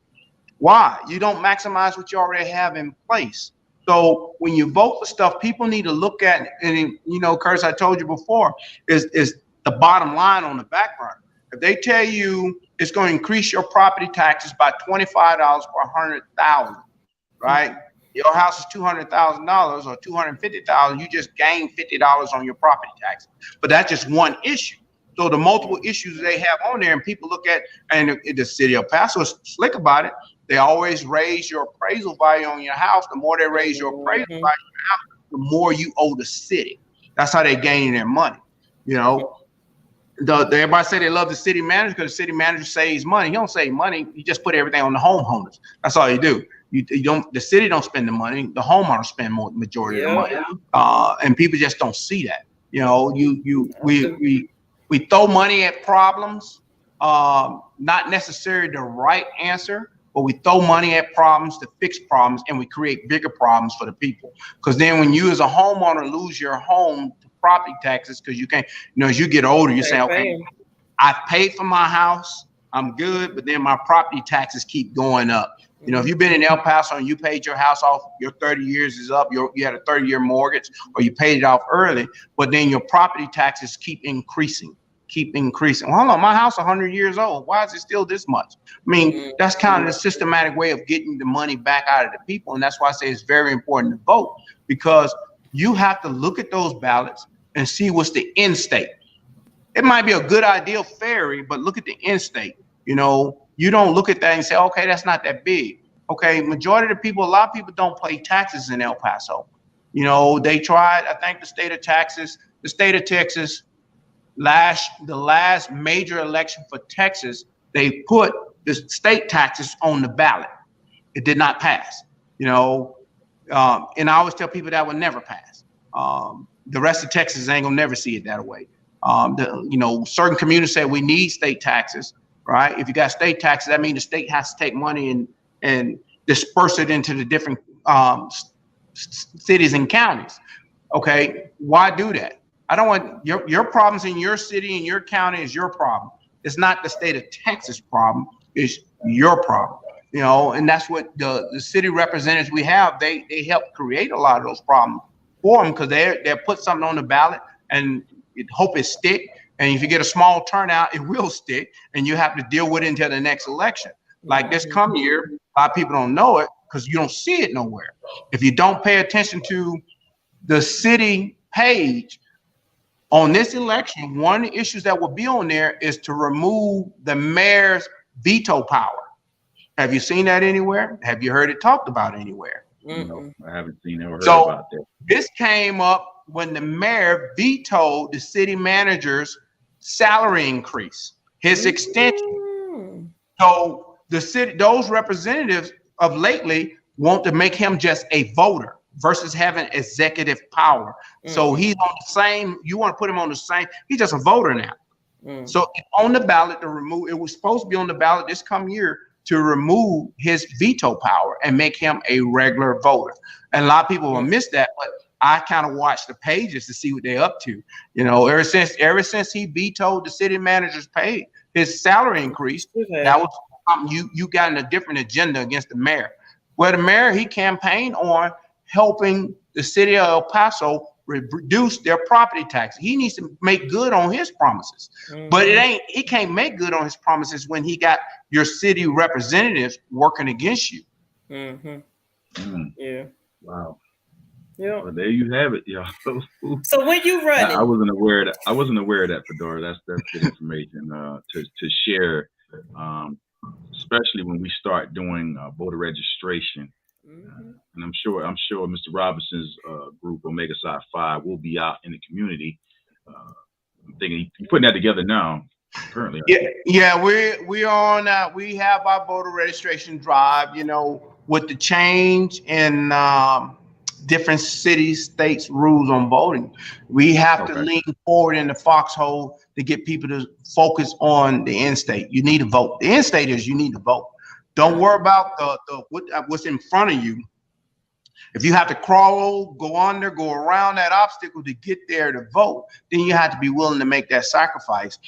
C: Why? You don't maximize what you already have in place. So when you vote for stuff, people need to look at, and you know, Curtis, I told you before, is the bottom line on the back burner. If they tell you it's going to increase your property taxes by $25 per 100,000, right? Your house is $200,000 or $250,000. You just gain $50 on your property tax. But that's just one issue. So the multiple issues they have on there, and people look at, and the city of El Paso is slick about it. They always raise your appraisal value on your house. The more they raise your appraisal value on your house, the more you owe the city. That's how they gain their money. You know, everybody say they love the city manager because the city manager saves money. He don't save money. You just put everything on the homeowners. That's all you do. You don't. The city don't spend the money. The homeowners spend majority of the money. And people just don't see that. You know, we throw money at problems. Not necessarily the right answer, but we throw money at problems to fix problems, and we create bigger problems for the people. Because then when you as a homeowner lose your home to property taxes, because you can't, you know, as you get older, you say, okay, I paid for my house, I'm good, but then my property taxes keep going up. You know, if you've been in El Paso and you paid your house off, your 30 years is up, you had a 30-year mortgage, or you paid it off early, but then your property taxes keep increasing. Well, hold on, my house 100 years old. Why is it still this much? I mean, that's kind of the systematic way of getting the money back out of the people. And that's why I say it's very important to vote, because you have to look at those ballots and see what's the end state. It might be a good ideal fairy, but look at the end state. You know, you don't look at that and say, okay, that's not that big. Okay, majority of the people, a lot of people don't pay taxes in El Paso. You know, they tried, I think the state of Texas, the last major election for Texas, they put the state taxes on the ballot. It did not pass, you know, and I always tell people that would never pass. The rest of Texas ain't gonna never see it that way. You know, certain communities say we need state taxes, right? If you got state taxes, that means the state has to take money and disperse it into the different cities and counties. Okay, why do that? I don't want your problems in your city and your county is your problem. It's not the state of Texas problem. It's your problem, you know. And that's what the city representatives we have. They help create a lot of those problems for them, because they put something on the ballot and hope it stick. And if you get a small turnout, it will stick, and you have to deal with it until the next election. Like this come year, a lot of people don't know it because you don't see it nowhere. If you don't pay attention to the city page on this election, one of the issues that will be on there is to remove the mayor's veto power. Have you seen that anywhere? Have you heard it talked about anywhere?
A: No, I haven't seen or heard about that.
C: This came up when the mayor vetoed the city manager's salary increase, his extension. So the city, those representatives of lately want to make him just a voter versus having executive power. So he's on the same, you want to put him on the same, he's just a voter now. So on the ballot to remove, it was supposed to be on the ballot this come year to remove his veto power and make him a regular voter. And a lot of people will miss that, but I kind of watch the pages to see what they're up to. You know, ever since he vetoed the city manager's pay, his salary increase, that was something you got in a different agenda against the mayor. Well, the mayor, he campaigned on helping the city of El Paso reduce their property tax. He needs to make good on his promises, but he can't make good on his promises when he got your city representatives working against you.
B: Yeah.
A: Wow.
B: Yeah.
A: Well, there you have it, y'all.
B: So when you running,
A: I wasn't aware of that. I wasn't aware of that, Fedora. That's good information to share, especially when we start doing voter registration. And I'm sure Mr. Robinson's group, Omega Psi Phi, will be out in the community. I'm thinking he's putting that together now. Currently,
C: we're on. We have our voter registration drive. You know, with the change in different cities, states' rules on voting, we have to lean forward in the foxhole to get people to focus on the end state. You need to vote. The end state is you need to vote. Don't worry about what's in front of you. If you have to crawl, go under, go around that obstacle to get there to vote, then you have to be willing to make that sacrifice.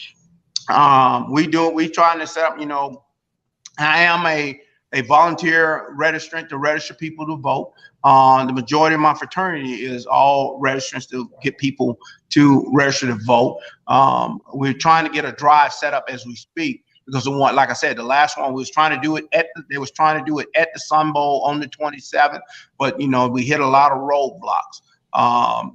C: We trying to set up, you know, I am a a volunteer registrant to register people to vote. The majority of my fraternity is all registrants to get people to register to vote. We're trying to get a drive set up as we speak, because the one, like I said, the last one was trying to do it at the Sun Bowl on the 27th, but we hit a lot of roadblocks.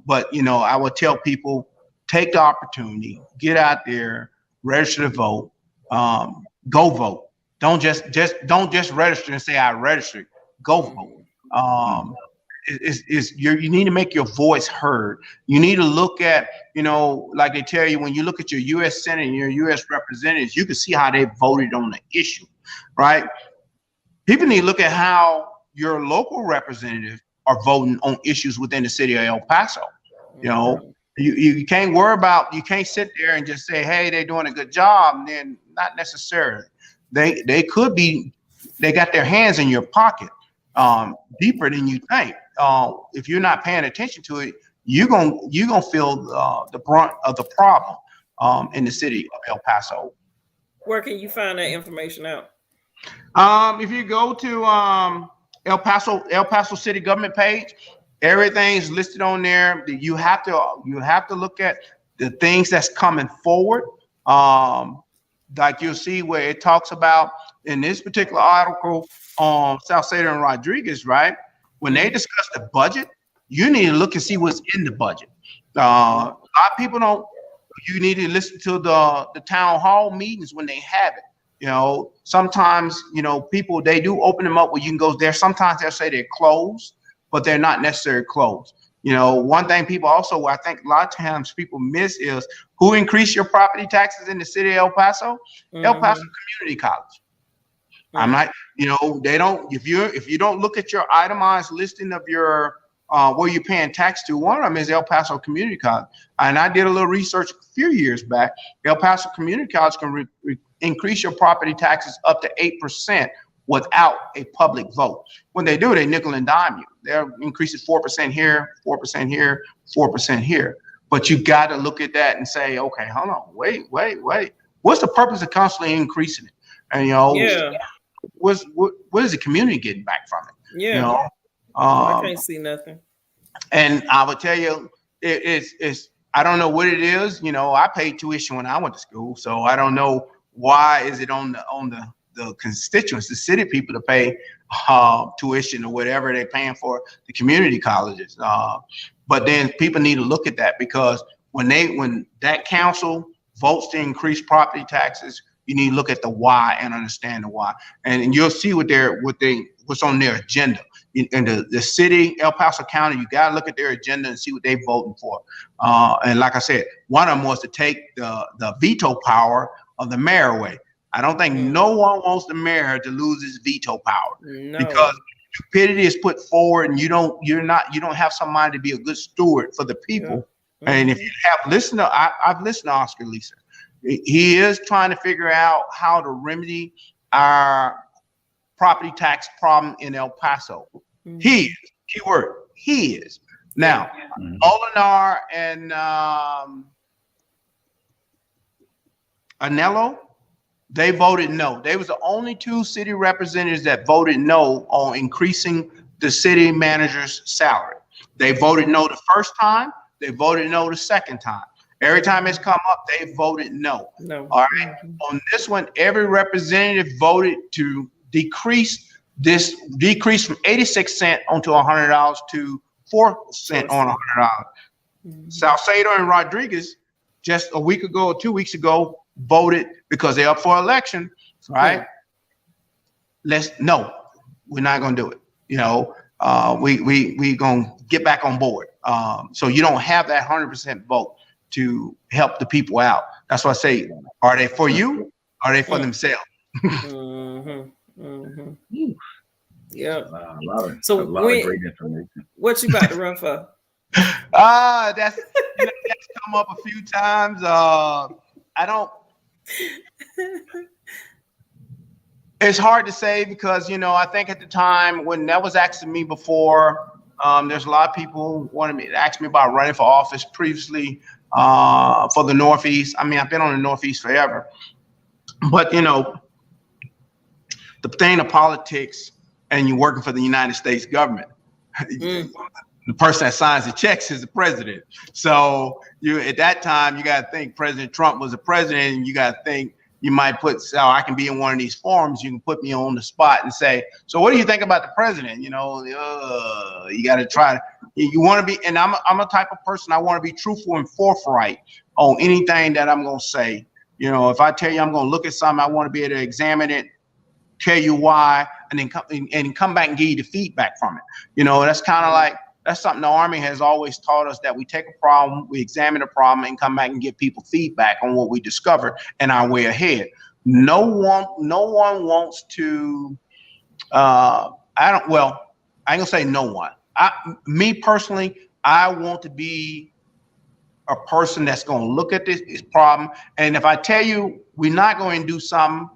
C: But I would tell people, take the opportunity, get out there, register to vote, go vote. Don't just register and say I registered. Go vote. You need to make your voice heard. You need to look at, like they tell you, when you look at your U.S. Senate and your U.S. representatives, you can see how they voted on the issue, right? People need to look at how your local representatives are voting on issues within the city of El Paso. You can't worry about, you can't sit there and just say, hey, they're doing a good job. And then not necessarily. They could be, they got their hands in your pocket deeper than you think. If you're not paying attention to it, you're gonna feel the brunt of the problem in the city of El Paso.
B: Where can you find that information out?
C: If you go to El Paso City Government page, everything's listed on there. You have to look at the things that's coming forward. Like you'll see where it talks about in this particular article on Salcedo and Rodriguez, right? When they discuss the budget, you need to look and see what's in the budget. A lot of people don't. You need to listen to the town hall meetings when they have it. Sometimes, people, they do open them up where you can go there. Sometimes they'll say they're closed, but they're not necessarily closed. One thing people also, I think a lot of times people miss is who increased your property taxes in the city of El Paso? Mm-hmm. El Paso Community College. Mm-hmm. I'm not, they don't, if you don't look at your itemized listing of your, where you're paying tax to, one of them is El Paso Community College. And I did a little research a few years back. El Paso Community College can increase your property taxes up to 8% without a public vote. When they do, they nickel and dime you. They'll increase it 4% here, 4% here, 4% here. But you got to look at that and say, okay, hold on, wait. What's the purpose of constantly increasing it? And what is the community getting back from it?
B: Yeah. I can't see nothing.
C: And I would tell you, it's I don't know what it is. I paid tuition when I went to school, so I don't know why is it on the constituents, the city people, to pay tuition or whatever they're paying for the community colleges. But then people need to look at that, because when that council votes to increase property taxes, you need to look at the why and understand the why, and you'll see what's on their agenda. In the city, El Paso County, you got to look at their agenda and see what they're voting for. And like I said, one of them was to take the veto power of the mayor away. I don't think no one wants the mayor to lose his veto power, because stupidity is put forward, and you don't have somebody to be a good steward for the people. Yeah. And if you have listened to, I've listened to Oscar Lisa. He is trying to figure out how to remedy our property tax problem in El Paso. Mm-hmm. He is, keyword, he is. Now, Olinar and Anello, they voted no. They was the only two city representatives that voted no on increasing the city manager's salary. They voted no the first time. They voted no the second time. Every time it's come up, they voted no. All right. On this one, every representative voted to decrease from 86 cents onto $100 to 4 cents on $100. Salcedo and Rodriguez, just a week ago or 2 weeks ago, voted, because they're up for election, right? We're not gonna do it. We gonna get back on board. So you don't have that 100% vote to help the people out. That's why I say, are they for you? Are they for themselves?
B: Yeah.
A: A lot of great information.
B: What you about to run for?
C: That's come up a few times. It's hard to say, because I think at the time when that was asking me before, there's a lot of people wanted me to ask me about running for office previously for the Northeast. I mean, I've been on the Northeast forever, but the thing of politics and you're working for the United States government. The person that signs the checks is the president. So you at that time, you got to think President Trump was the president, and you got to think you might put, I can be in one of these forums. You can put me on the spot and say, so what do you think about the president? You know, you got to try to, you want to be, and I'm a type of person, I want to be truthful and forthright on anything that I'm going to say. You know, if I tell you I'm going to look at something, I want to be able to examine it, tell you why, and then come back and give you the feedback from it. You know, that's kind of like, that's something the Army has always taught us, that we take a problem, we examine the problem, and come back and give people feedback on what we discovered and our way ahead. No one wants to, I ain't gonna say no one. Me personally, I want to be a person that's gonna look at this problem, and if I tell you we're not going to do something,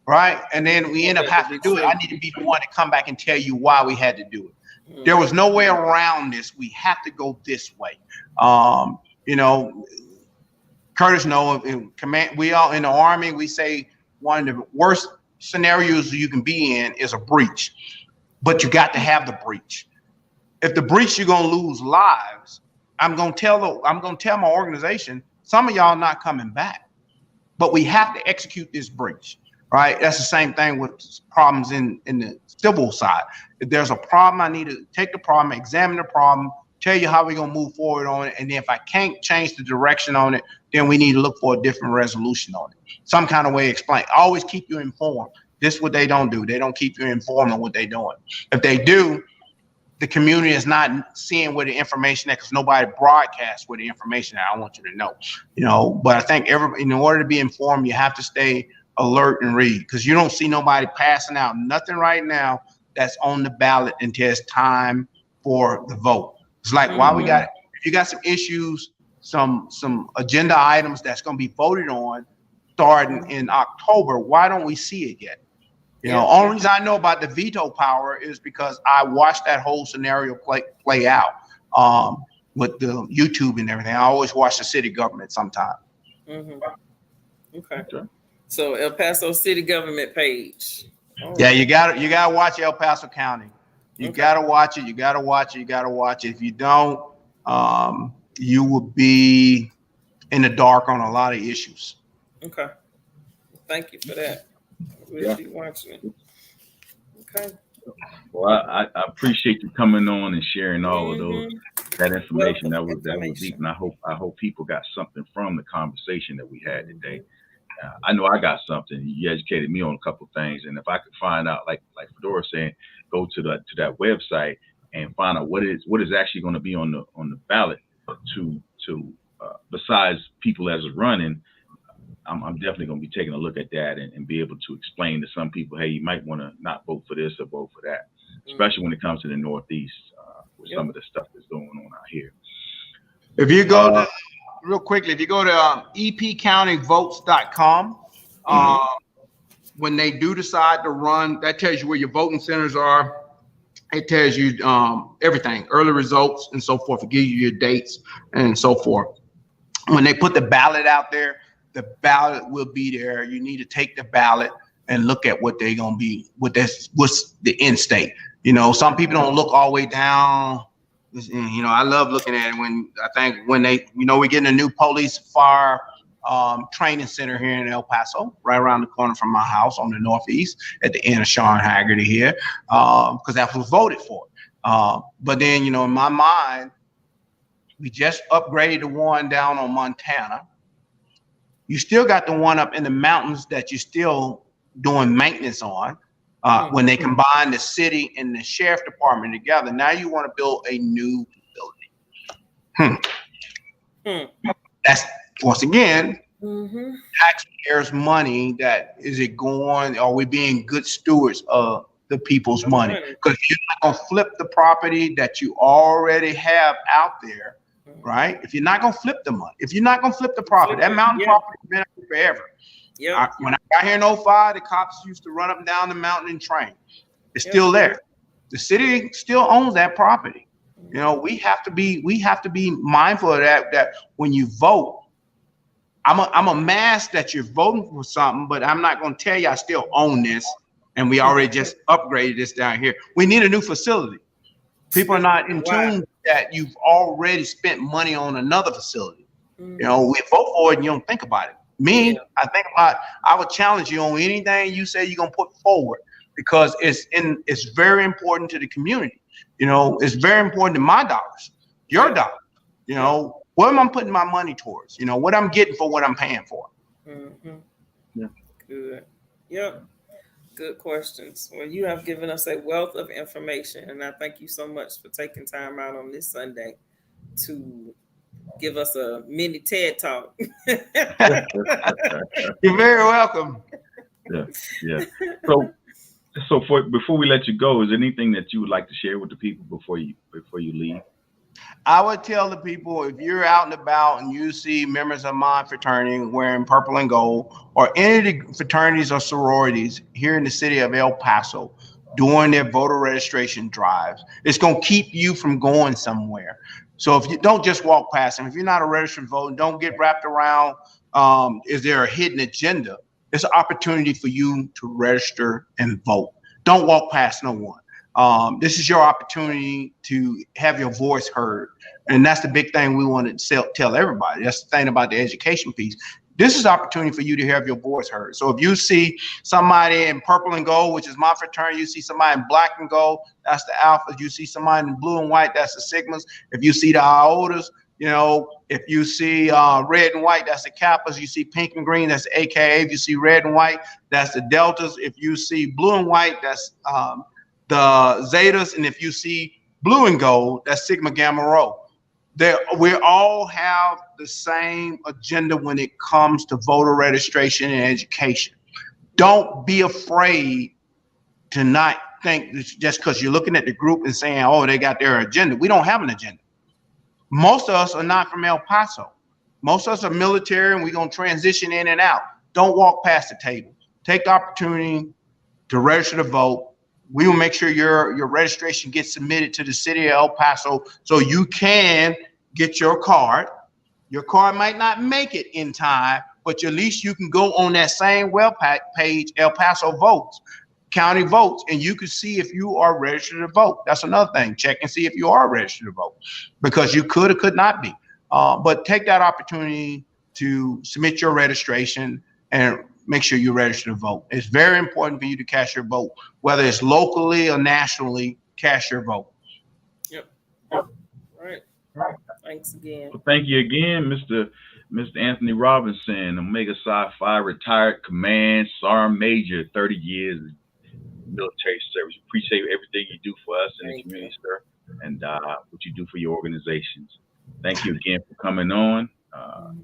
C: right, and then we end up having to do it, I need to be the one to come back and tell you why we had to do it. There was no way around this. We have to go this way. You know, Curtis knows in command, we all in the Army, we say one of the worst scenarios you can be in is a breach, but you got to have the breach. If the breach, you're gonna lose lives. I'm gonna tell my organization, some of y'all not coming back, but we have to execute this breach. Right, that's the same thing with problems in the civil side. If there's a problem, I need to take the problem, examine the problem, tell you how we're gonna move forward on it, and then if I can't change the direction on it, then we need to look for a different resolution on it. Some kind of way to explain. Always keep you informed. This is what they don't do. They don't keep you informed on what they're doing. If they do, the community is not seeing where the information is, because nobody broadcasts where the information is. I want you to know. You know, but I think in order to be informed, you have to stay alert and read, because you don't see nobody passing out nothing right now that's on the ballot until it's time for the vote. It's like, why we got it? If you got some issues, some agenda items that's going to be voted on starting in October, why don't we see it yet? You know, only reason I know about the veto power is because I watched that whole scenario play out with the YouTube and everything. I always watch the city government sometime.
B: Okay. So El Paso city government page.
C: Yeah, you gotta watch El Paso County. You gotta watch it. You gotta watch it. If you don't, you will be in the dark on a lot of issues.
B: Okay. Thank you for that. We'll be watching it. Okay.
A: Well, I appreciate you coming on and sharing all of that information. That was deep, and I hope people got something from the conversation that we had today. I know I got something. You educated me on a couple of things, and if I could find out, like Fedora saying, go to that website and find out what is actually going to be on the ballot to besides people as running, I'm definitely going to be taking a look at that and be able to explain to some people, hey, you might want to not vote for this or vote for that, especially when it comes to the Northeast with some of the stuff that's going on out here.
C: If you go to real quickly, if you go to epcountyvotes.com, when they do decide to run, that tells you where your voting centers are. It tells you everything, early results and so forth. It gives you your dates and so forth. When they put the ballot out there, the ballot will be there. You need to take the ballot and look at what they're going to be, what's the end state. You know, some people don't look all the way down. You know, I love looking at it when they, you know, we're getting a new police fire training center here in El Paso, right around the corner from my house on the northeast at the end of Sean Haggerty here, because that was voted for. But then, you know, in my mind, we just upgraded the one down on Montana. You still got the one up in the mountains that you're still doing maintenance on. When they combine the city and the sheriff department together, now you want to build a new building. That's, once again, taxpayers' money. That is it going? Are we being good stewards of the people's money? Because you're not gonna flip the property that you already have out there, right? If you're not gonna flip the money, if you're not gonna flip the property, that mountain property has been up there forever. When I got here in 2005, the cops used to run up and down the mountain and train. It's still there. The city still owns that property. You know, we have to be mindful of that when you vote. I'm a mask that you're voting for something, but I'm not going to tell you I still own this. and we already just upgraded this down here. We need a new facility. People are not in tune that you've already spent money on another facility. You know, we vote for it and you don't think about it. Me, I think about, I would challenge you on anything you say you're gonna put forward, because it's very important to the community. You know, it's very important to my dollars, your dollars. You know, what am I putting my money towards? You know, what I'm getting for what I'm paying for.
B: Yeah. Good. Yep. Good questions. Well, you have given us a wealth of information, and I thank you so much for taking time out on this Sunday to give us a mini TED Talk.
C: You're very welcome.
A: Yeah. So before we let you go, is there anything that you would like to share with the people before you leave?
C: I would tell the people, if you're out and about and you see members of my fraternity wearing purple and gold, or any of the fraternities or sororities here in the city of El Paso doing their voter registration drives, it's going to keep you from going somewhere. So if you don't just walk past them, if you're not a registered voter, don't get wrapped around, is there a hidden agenda? It's an opportunity for you to register and vote. Don't walk past no one. This is your opportunity to have your voice heard. And that's the big thing we want to tell everybody. That's the thing about the education piece. This is an opportunity for you to have your voice heard. So if you see somebody in purple and gold, which is my fraternity, you see somebody in black and gold, that's the alphas. You see somebody in blue and white, that's the sigmas. If you see the iotas, you know, if you see red and white, that's the kappas. You see pink and green, that's the AKA. If you see red and white, that's the deltas. If you see blue and white, that's the zetas. And if you see blue and gold, that's sigma gamma rho. We all have the same agenda when it comes to voter registration and education. Don't be afraid to not think just because you're looking at the group and saying, oh, they got their agenda. We don't have an agenda. Most of us are not from El Paso. Most of us are military, and we're going to transition in and out. Don't walk past the table. Take the opportunity to register to vote. We will make sure your registration gets submitted to the city of El Paso so you can get your card. Your card might not make it in time, but at least you can go on that same web page, El Paso Votes, County Votes, and you can see if you are registered to vote. That's another thing. Check and see if you are registered to vote, because you could or could not be. But take that opportunity to submit your registration and make sure you register to vote. It's very important for you to cast your vote, whether it's locally or nationally. Cast your vote.
B: Yep. Right. Thanks again.
A: Well, thank you again, Mr. Anthony Robinson, Omega Psi Phi retired command sergeant major, 30 years military service. Appreciate everything you do for us in the community, sir, and what you do for your organizations. Thank you again for coming on,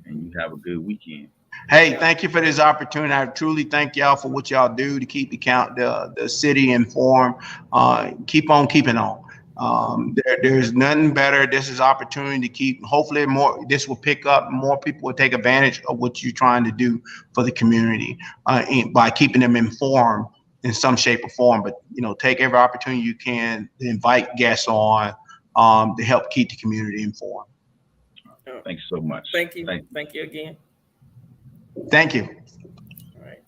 A: and you have a good weekend.
C: Hey, thank you for this opportunity. I truly thank y'all for what y'all do to keep the city informed. Keep on keeping on. There's nothing better. This is opportunity to keep. Hopefully, this will pick up. More people will take advantage of what you're trying to do for the community by keeping them informed in some shape or form. But take every opportunity you can to invite guests on to help keep the community informed.
A: Thanks so much.
B: Thank you. Thank you again.
C: Thank you.
B: All right.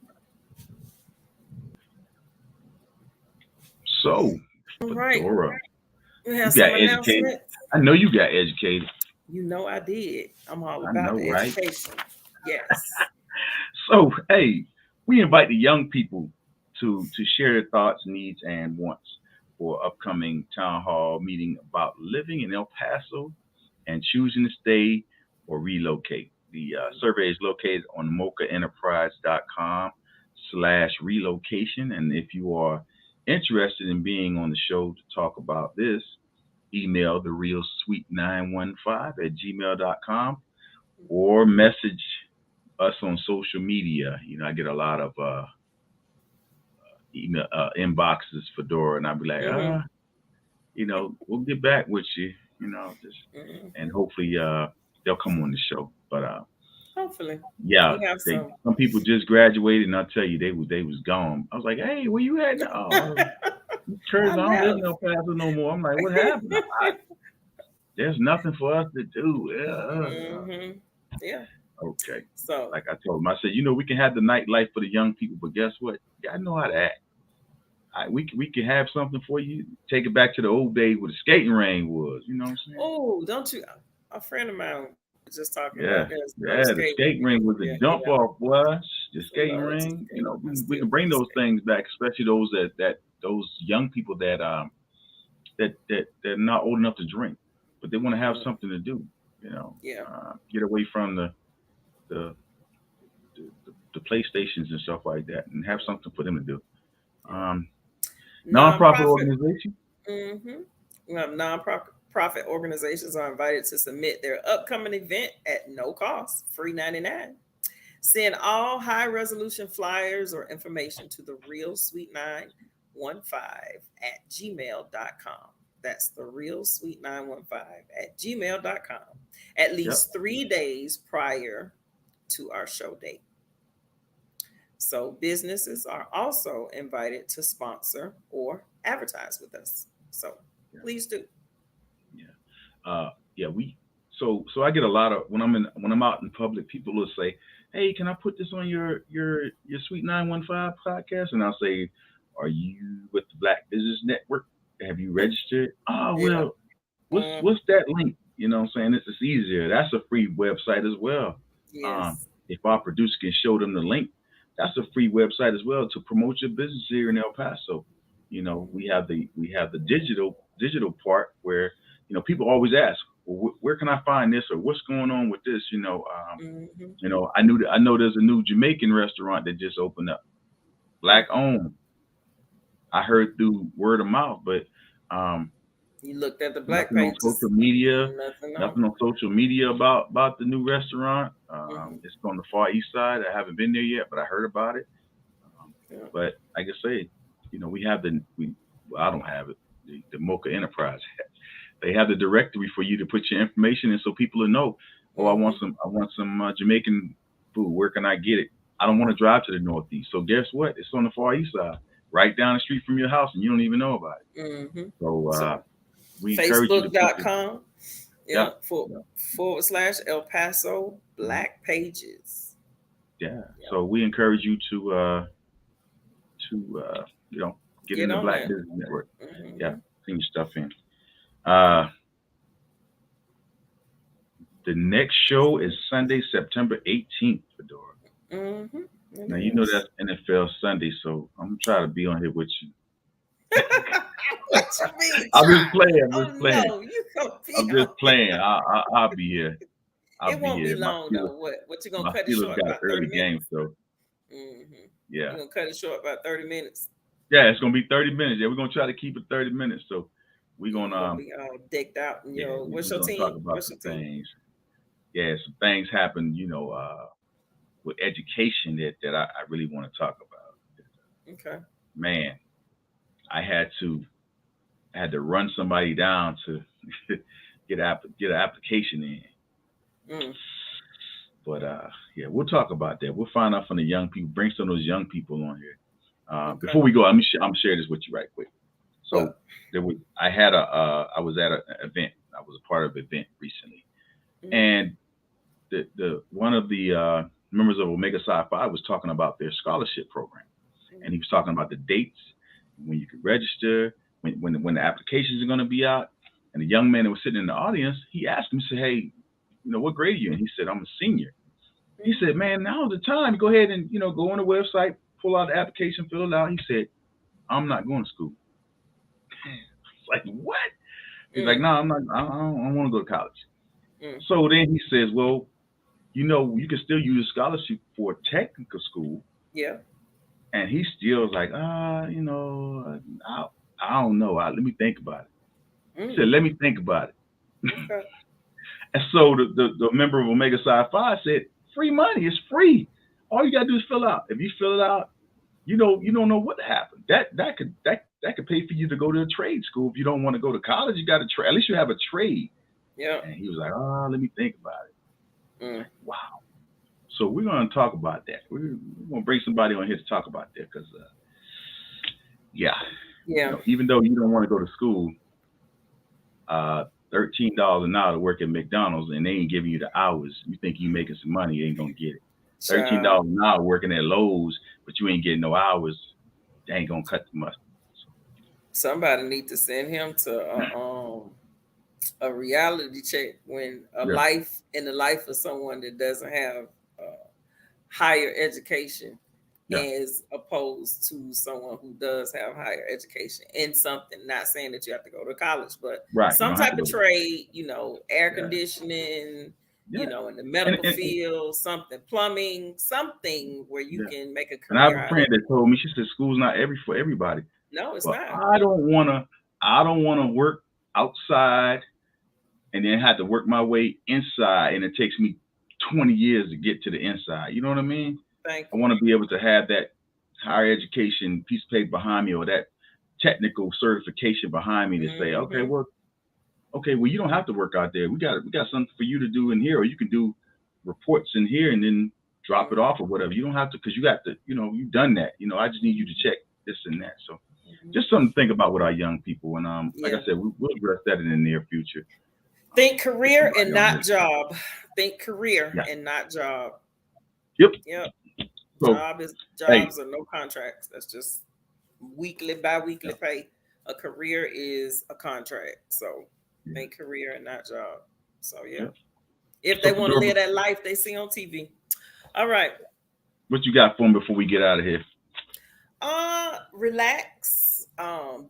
A: So,
B: right.
A: Fedora,
B: we have some announcements.
A: I know you got educated.
B: You know I did. I'm all about the education. Yes.
A: So, hey, we invite the young people to share their thoughts, needs, and wants for upcoming town hall meeting about living in El Paso and choosing to stay or relocate. The survey is located on mochaenterprise.com/relocation. And if you are interested in being on the show to talk about this, email therealsweet915@gmail.com or message us on social media. I get a lot of email inboxes, Fedora, and I'll be like, we'll get back with you, and hopefully they'll come on the show. But
B: hopefully,
A: yeah, some people just graduated, and I'll tell you, they was gone. I was like, hey, where you at now? Church, I don't live in El Paso no more. I'm like, what happened? There's nothing for us to do.
B: Yeah.
A: Okay.
B: So,
A: like I told him, I said, we can have the nightlife for the young people, but guess what? You gotta know how to act. we can have something for you. Take it back to the old days where the skating ring was. You know what I'm saying?
B: Oh, don't you? A friend of mine was just talking
A: Yeah,
B: about this.
A: the skating ring was the jump off, boy. The skating
B: Lord,
A: ring. You know, we
B: still
A: can bring those
B: skate.
A: things back, especially those that those young people that they're not old enough to drink, but they want to have something to do. You know,
B: Yeah.
A: Get away from the the PlayStations and stuff like that, and have something for them to do. Nonprofit organization.
B: Nonprofit organizations are invited to submit their upcoming event at no cost, free 99. Send all high resolution flyers or information to the Real Sweet 915 at gmail.com. That's the Real Sweet 915 at gmail.com. At least 3 days prior to our show date. So businesses are also invited to sponsor or advertise with us. So please do.
A: So I get a lot of when I'm out in public, people will say, "Hey, can I put this on your Sweet 915 podcast?" And I'll say, "Are you with the Black Business Network? Have you registered?" "Oh, well, what's that link?" You know what I'm saying? It's easier. That's a free website as well.
B: Yes.
A: If our producer can show them the link, that's a free website as well to promote your business here in El Paso. You know, we have the digital part where, you know, people always ask, well, where can I find this, or what's going on with this? You know, I know there's a new Jamaican restaurant that just opened up, Black owned. I heard through word of mouth, but
B: you looked at the Black
A: nothing
B: pages.
A: on social media. Nothing on social media about the new restaurant. It's on the Far East Side. I haven't been there yet, but I heard about it. But like I say, you know, I don't have it. The Mocha Enterprise. They have the directory for you to put your information in, so people will know. Oh, I want some Jamaican food. Where can I get it? I don't want to drive to the Northeast. So guess what? It's on the Far East Side, right down the street from your house, and you don't even know about it. So we encourage you to
B: Facebook.com. / El Paso Black pages.
A: So we encourage you to get in the Black Business Network. Send your stuff in. The next show is Sunday, September 18th, Fedora. Now you know that's NFL Sunday, so I'm gonna try to be on here with you.
B: What you mean?
A: I'm just playing.
B: No, you gonna be
A: I'm just playing. I'll be here.
B: It won't be long though. What you gonna cut it short? About 30 minutes.
A: So
B: you're gonna cut it short about 30 minutes.
A: Yeah, it's gonna be 30 minutes. Yeah, we're gonna try to keep it 30 minutes. So we're gonna
B: be all decked out. What's your team?
A: Talk about some things. Yeah, some things happen. With education that I really want to talk about.
B: Okay.
A: Man, I had to run somebody down to get an application in. But we'll talk about that. We'll find out from the young people. Bring some of those young people on here. Before we go, I'm gonna share this with you right quick. So I was at an event. I was a part of an event recently, and the one of the members of Omega Psi Phi was talking about their scholarship program, and he was talking about the dates when you can register, when the applications are going to be out. And the young man that was sitting in the audience, he asked him, he said, "Hey, what grade are you in?" He said, "I'm a senior." He said, "Man, now's the time. Go ahead and go on the website, pull out the application, fill it out." He said, "I'm not going to school." It's like, what? He's like, "No, I'm not. I don't want to go to college." So then he says, "Well, you can still use a scholarship for technical school."
B: Yeah.
A: And he still was like, I don't know. Let me think about it. He said, "Let me think about it."
B: Okay.
A: And so the member of Omega Psi Phi said, "Free money. It's free. All you gotta do is fill out. If you fill it out, you don't know what happened. That could pay for you to go to a trade school. If you don't want to go to college, you got to trade. At least you have a trade."
B: Yeah.
A: And he was like, "Let me think about it." Like, wow. So we're going to talk about that. We're going to bring somebody on here to talk about that because, even though you don't want to go to school, $13 an hour to work at McDonald's and they ain't giving you the hours. You think you making some money, you ain't going to get it. $13 an hour working at Lowe's, but you ain't getting no hours. They ain't going to cut the mustard.
B: Somebody need to send him to a reality check when
A: Yeah.
B: life in the life of someone that doesn't have higher education
A: Yeah.
B: as opposed to someone who does have higher education in something. Not saying that you have to go to college, but
A: Right. You
B: some
A: don't have
B: type
A: to
B: of
A: go.
B: trade, air
A: Yeah.
B: conditioning,
A: Yeah.
B: in the medical
A: And
B: field, something, plumbing, something where you
A: yeah.
B: can make a
A: And I have
B: career
A: a
B: out of
A: friend
B: it.
A: that told me, she said school's not for everybody.
B: No, it's
A: But
B: not.
A: I don't wanna work outside and then have to work my way inside, and it takes me 20 years to get to the inside. You know what I mean?
B: Thank
A: I
B: you.
A: want to be able to have that higher education piece of paper behind me, or that technical certification behind me to say, okay,
B: Mm-hmm.
A: well, you don't have to work out there. We got something for you to do in here, or you can do reports in here and then drop it off or whatever. You don't have to, because you got to, you've done that. I just need you to check this and that. So just something to think about with our young people. And like I
B: Yeah.
A: said, we'll address that in the near future.
B: Think career and
A: Somebody on
B: not
A: this.
B: job. Think career
A: Yeah.
B: and not job.
A: Yep.
B: Yep.
A: So, hey,
B: Jobs are no contracts. That's just weekly, bi-weekly
A: yeah,
B: pay. A career is a contract. So
A: yeah,
B: think career and not job. So yeah.
A: yeah.
B: If
A: So
B: they want to
A: Fedora,
B: live that life they see on TV. All right.
A: what you got for me before we get out of here?
B: Relax.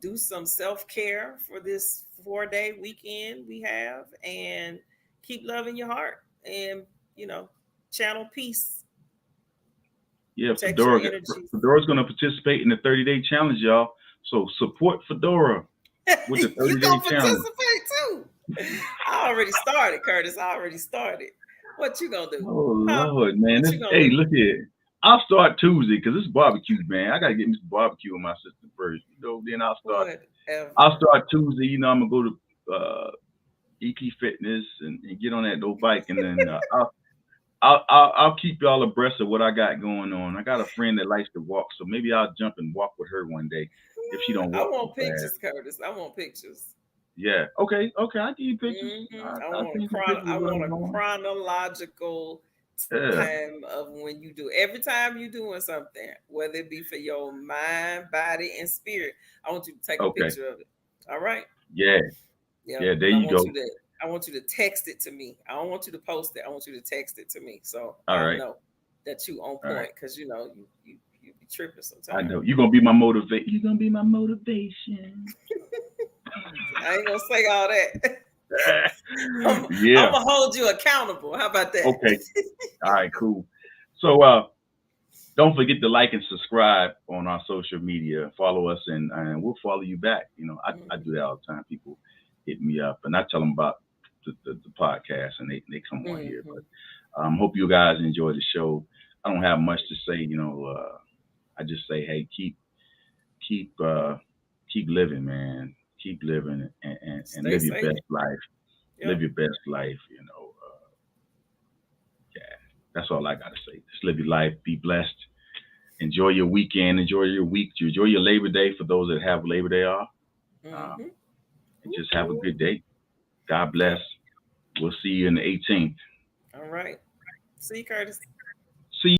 B: Do some self-care for this 4-day weekend we have, and keep loving your heart, and channel peace.
A: Yeah,
B: Protect your energies.
A: Fedora's going to participate in the 30-day challenge, y'all. So support Fedora with the
B: You
A: 30-day
B: gonna
A: challenge.
B: participate too? I already started, Curtis. I already started. What you gonna do?
A: Oh
B: Huh?
A: Lord, man!
B: What you gonna
A: Hey,
B: do?
A: look here. I'll start Tuesday because it's barbecue, man. I gotta get me some barbecue in my system first. Then I'll start. I'll
B: Whatever.
A: start Tuesday. I'm gonna go to EP Fitness and get on that old bike, and then I'll keep y'all abreast of what I got going on. I got a friend that likes to walk, so maybe I'll jump and walk with her one day if she don't
B: I
A: walk too
B: want
A: fast.
B: pictures, Curtis. I want pictures.
A: Yeah. Okay. I give you pictures.
B: I
A: I'll
B: want
A: send you pictures of what I'm
B: a
A: doing.
B: chronological
A: Yeah.
B: time of when you do. Every time you're doing something, whether it be for your mind, body, and spirit, I want you to take a
A: Okay.
B: picture of it. All right.
A: Yeah.
B: Yeah.
A: Yeah. There
B: And
A: you go.
B: I want you to text it to me. I don't want you to post it. I want you to text it to me, so
A: All
B: I'll
A: right.
B: know that you on
A: All right.
B: point, because you be tripping
A: I
B: sometimes.
A: know you're gonna be my motivation. You're gonna be my motivation.
B: I ain't gonna say all that. I'm
A: Yeah.
B: gonna hold you accountable. How about that?
A: Okay. All right. Cool. So don't forget to like and subscribe on our social media. Follow us, and we'll follow you back. I do that all the time. People hit me up, and I tell them about the podcast, and they come on here. But hope you guys enjoy the show. I don't have much to say. I just say, hey, keep living, man. Keep living and
B: Stay
A: live your
B: safe.
A: best life.
B: Yep.
A: Live your best life. Yeah, that's all I gotta say. Just live your life. Be blessed. Enjoy your weekend. Enjoy your week. Enjoy your Labor Day for those that have Labor Day off. And just have a good day. God bless. We'll see you on the 18th.
B: All right. See you, Curtis.